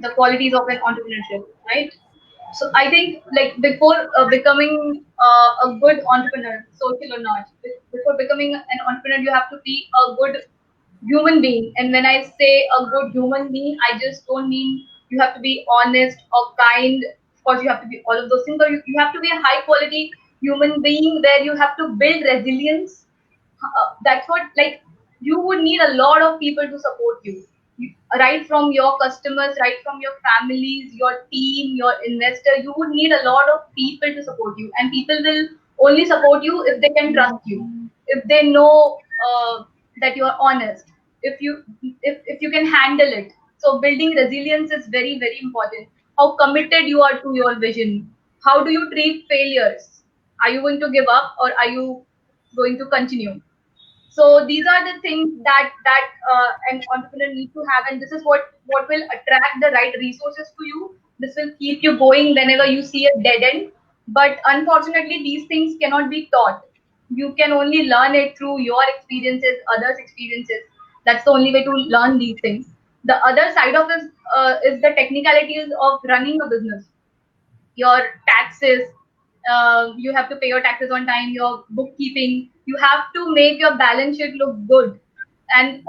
the qualities of an entrepreneurship, right? So I think, like, before becoming a good entrepreneur, social or not, before becoming an entrepreneur, you have to be a good human being. And when I say a good human being, I just don't mean you have to be honest or kind. Of course, you have to be all of those things, but you have to be a high quality human being where you have to build resilience. That's what, like, you would need a lot of people to support you. Right from your customers, right from your families, your team, your investor. You would need a lot of people to support you, and people will only support you if they can trust you, if they know that you are honest, if you can handle it. So building resilience is very, very important. How committed you are to your vision. How do you treat failures? Are you going to give up, or are you going to continue? So these are the things that an entrepreneur needs to have, and this is what will attract the right resources to you. This will keep you going whenever you see a dead end. But unfortunately, these things cannot be taught. You can only learn it through your experiences, others' experiences. That's the only way to learn these things. The other side of this is the technicalities of running a business. Your taxes, you have to pay your taxes on time, your bookkeeping, you have to make your balance sheet look good. And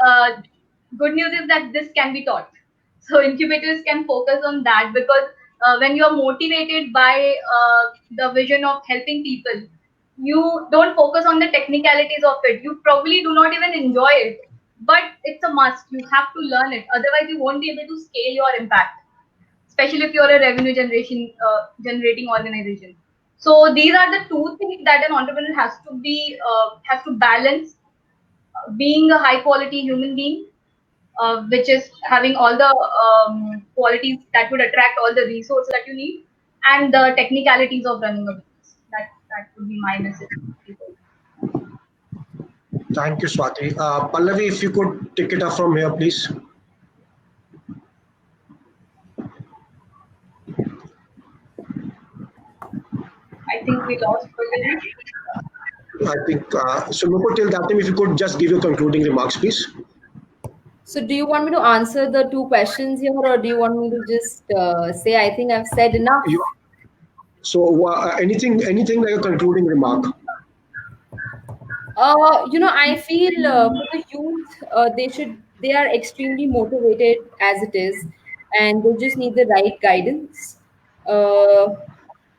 good news is that this can be taught. So incubators can focus on that, because when you're motivated by the vision of helping people, you don't focus on the technicalities of it. You probably do not even enjoy it, but it's a must. You have to learn it. Otherwise, you won't be able to scale your impact, especially if you're a revenue generating organization. So these are the two things that an entrepreneur has to balance: being a high quality human being, which is having all the qualities that would attract all the resources that you need, and the technicalities of running a business. That would be my message to people. Thank you, Swati. Pallavi, if you could take it up from here, please. I think we lost Pallavi. I think so. Nupur, till that time, if you could just give your concluding remarks, please. So do you want me to answer the two questions here, or do you want me to just say I think I've said enough? So anything like a concluding remark? I feel for the youth, they are extremely motivated as it is, and they just need the right guidance. Uh,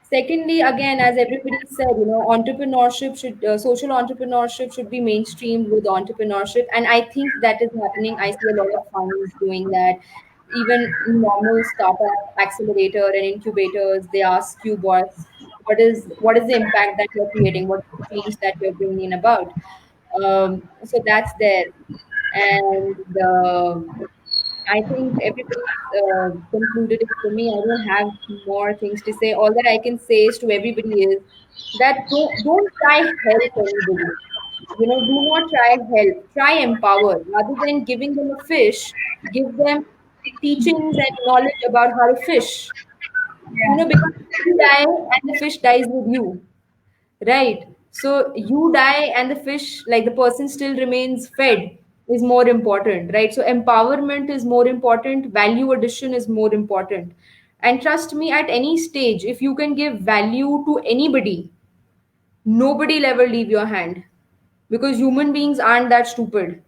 Secondly, again, as everybody said, entrepreneurship social entrepreneurship should be mainstreamed with entrepreneurship, and I think that is happening. I see a lot of funds doing that. Even in normal startup accelerator and incubators, they ask you, boss, what is the impact that you're creating? What is the change that you're bringing about? So that's there, and I think everybody's concluded it for me. I don't have more things to say. All that I can say is to everybody is that don't try help anybody. Do not try help. Try empower. Rather than giving them a fish, give them teachings and knowledge about how to fish. Because you die and the fish dies with you. Right. So you die and the fish, like the person still remains fed, is more important, right? So empowerment is more important, value addition is more important. And trust me, at any stage, if you can give value to anybody, nobody will ever leave your hand, because human beings aren't that stupid,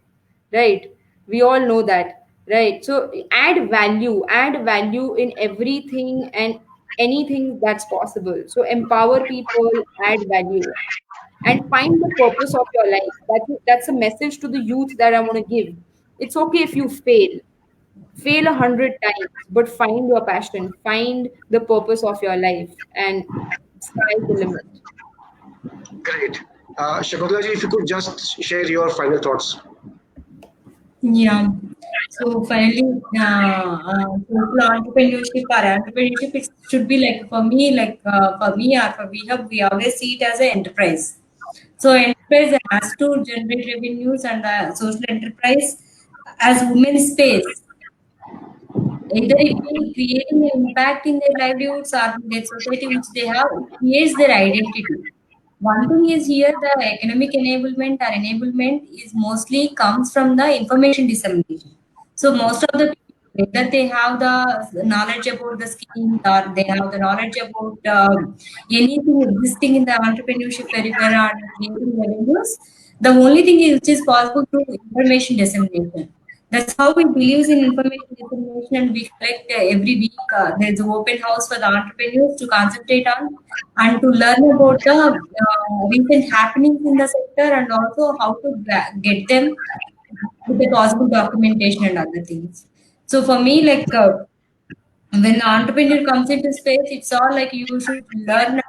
right? We all know that, right? So add value in everything and anything that's possible. So empower people, add value, and find the purpose of your life. That's a message to the youth that I want to give. It's okay if you fail 100 times, but find your passion, find the purpose of your life, and sky's the limit. Great. Shakuntalaji, if you could just share your final thoughts. Yeah. So finally, social entrepreneurship or entrepreneurship, it should be like for me, or for we always see it as an enterprise. So enterprise has to generate revenues, and social enterprise as women's space, either it will creating an impact in their livelihoods or in their society which they have, it creates their identity. One thing is here the economic enablement is mostly comes from the information dissemination. So most of the people, whether they have the knowledge about the schemes or they have the knowledge about anything existing in the entrepreneurship periphery or creating revenues, the only thing is which is possible through information dissemination. That's how we believe in information dissemination, and we collect every week. There's an open house for the entrepreneurs to concentrate on and to learn about the recent happenings in the sector, and also how to get them with the possible documentation and other things. So for me, when the entrepreneur comes into space, it's all like you should learn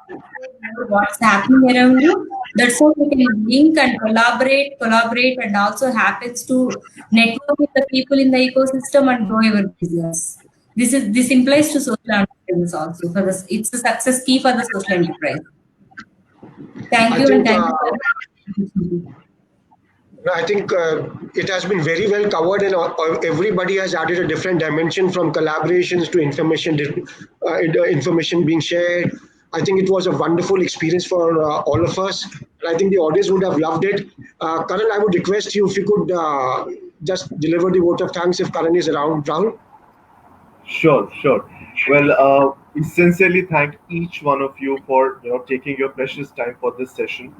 what's happening around you. That's how you can link and collaborate, and also happens to network with the people in the ecosystem and grow your business. This implies to social entrepreneurs also. For this, it's a success key for the social enterprise. Thank I you, and think, thank you. I think it has been very well covered, and everybody has added a different dimension, from collaborations to information being shared. I think it was a wonderful experience for all of us, and I think the audience would have loved it. Karan, I would request you if you could just deliver the vote of thanks if Karan is around. Rahul? Sure, sure. Well, we sincerely thank each one of you for taking your precious time for this session,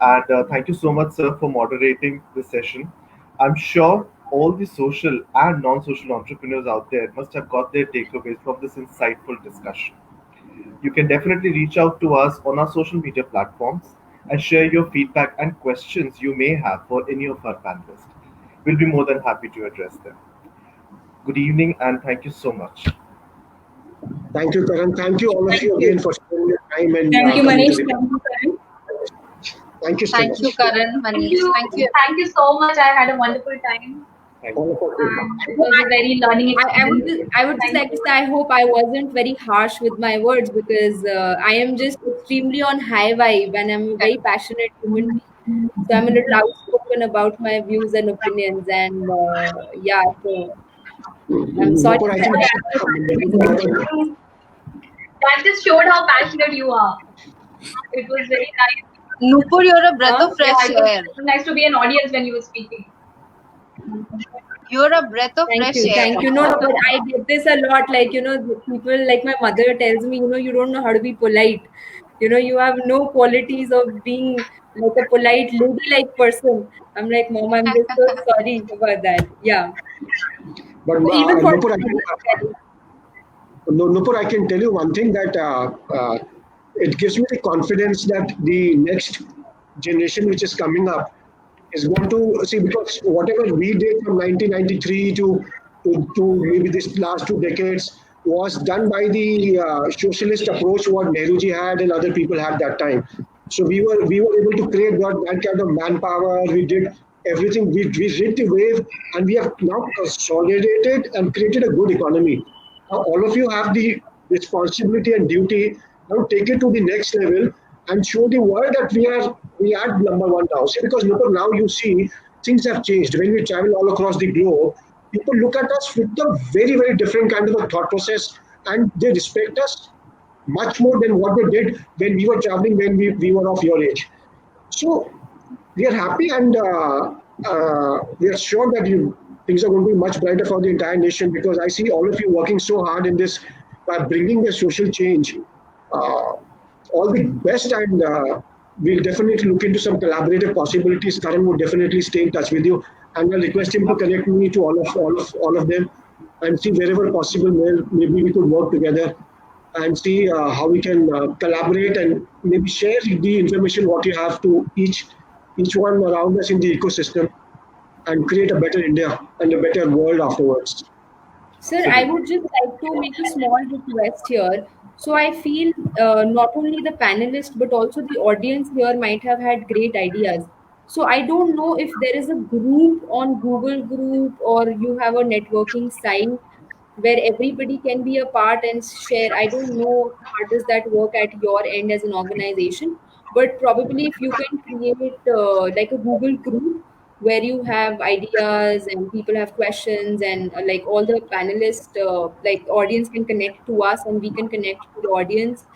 and thank you so much, sir, for moderating this session. I'm sure all the social and non-social entrepreneurs out there must have got their takeaways from this insightful discussion. You can definitely reach out to us on our social media platforms and share your feedback and questions you may have for any of our panelists. We'll be more than happy to address them. Good evening, and thank you so much. Thank you, Karan. Thank you all of you again for spending your time and Thank you, coming Manish. to the. Thank you, Karan. Thank you so Thank much. you, Karan, Thank Manish. you. Thank you. Thank you so much. I had a wonderful time. Thank All you. of us. And it was a very learning experience. I would just Thank like to you. say I hope I wasn't very harsh with my words, because I am just extremely on high vibe and I'm a very passionate human being. So I'm a little outspoken about my views and opinions, and yeah, so I'm sorry. Nupur, I think That just showed how passionate you are. It was very nice. Nupur, you're a breath of fresh Yeah, it air. was nice to be an audience when you were speaking. You're a breath of fresh air. Thank you. No, but I get this a lot. Like, the people, like my mother tells me, you don't know how to be polite. You have no qualities of being like a polite, ladylike person. I'm like, Mom, I'm just so sorry about that. Yeah. But So even for Nupur, I can tell you one thing that it gives me the confidence that the next generation which is coming up is going to see, because whatever we did from 1993 to maybe this last 2 decades was done by the socialist approach what Nehruji had and other people had that time. So we were able to create that kind of manpower. We did everything. We rid the wave, and we have now consolidated and created a good economy. Now all of you have the responsibility and duty now take it to the next level and show the world that we are number one now. See, because look, now you see things have changed. When we travel all across the globe, people look at us with a very, very different kind of a thought process, and they respect us much more than what they did when we were traveling, when we were of your age. So we are happy, and we are sure that things are going to be much brighter for the entire nation, because I see all of you working so hard in this by bringing the social change. Uh, all the best, and we'll definitely look into some collaborative possibilities. Karan would definitely stay in touch with you, and I'll request him to connect me to all of them, and see wherever possible where maybe we could work together and see how we can collaborate and maybe share the information what you have to each one around us in the ecosystem, and create a better India and a better world afterwards. Sir, I would just like to make a small request here. So I feel not only the panelists but also the audience here might have had great ideas. So I don't know if there is a group on Google Group, or you have a networking site where everybody can be a part and share. I don't know how does that work at your end as an organization, but probably if you can create like a Google group where you have ideas and people have questions, and like all the panelists, like audience can connect to us and we can connect to the audience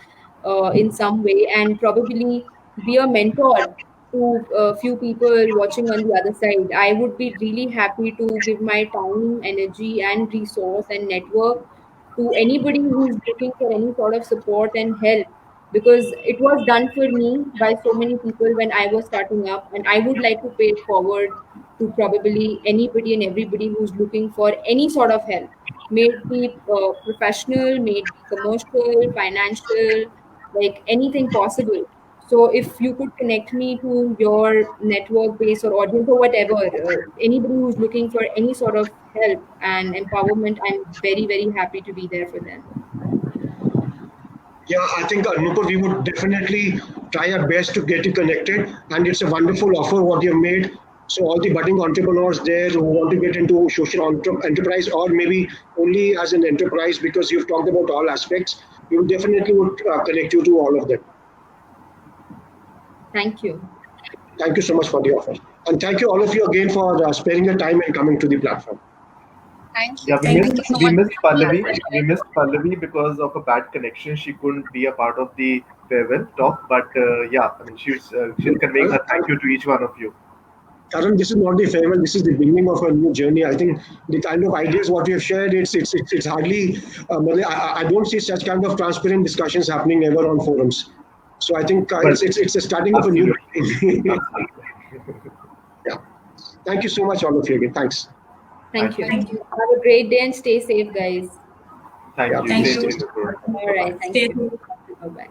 in some way, and probably be a mentor to a few people watching on the other side. I would be really happy to give my time, energy, and resource and network to anybody who's looking for any sort of support and help, because it was done for me by so many people when I was starting up, and I would like to pay it forward to probably anybody and everybody who's looking for any sort of help, may it be professional, may it be commercial, financial, like anything possible. So if you could connect me to your network base or audience or whatever, anybody who's looking for any sort of help and empowerment, I'm very, very happy to be there for them. Yeah, I think Nupur, we would definitely try our best to get you connected, and it's a wonderful offer what you've made. So all the budding entrepreneurs there who want to get into social enterprise, or maybe only as an enterprise, because you've talked about all aspects, we would definitely would connect you to all of them. Thank you. Thank you so much for the offer, and thank you all of you again for sparing your time and coming to the platform. Thank you. Yeah, Thank you so we much. missed Pallavi. We missed Pallavi because of a bad connection. She couldn't be a part of the farewell talk. But yeah, I mean, she's conveying her thank you to each one of you. Karan, this is not the farewell. This is the beginning of a new journey. I think the kind of ideas what we have shared, it's hardly. I don't see such kind of transparent discussions happening ever on forums. So I think it's a starting of a new. Yeah. Thank you so much, all of you again. Thanks. Thank you. Have a great day and stay safe, guys. Thank you. Thank Stay you. safe. All right. Thank you. Bye-bye.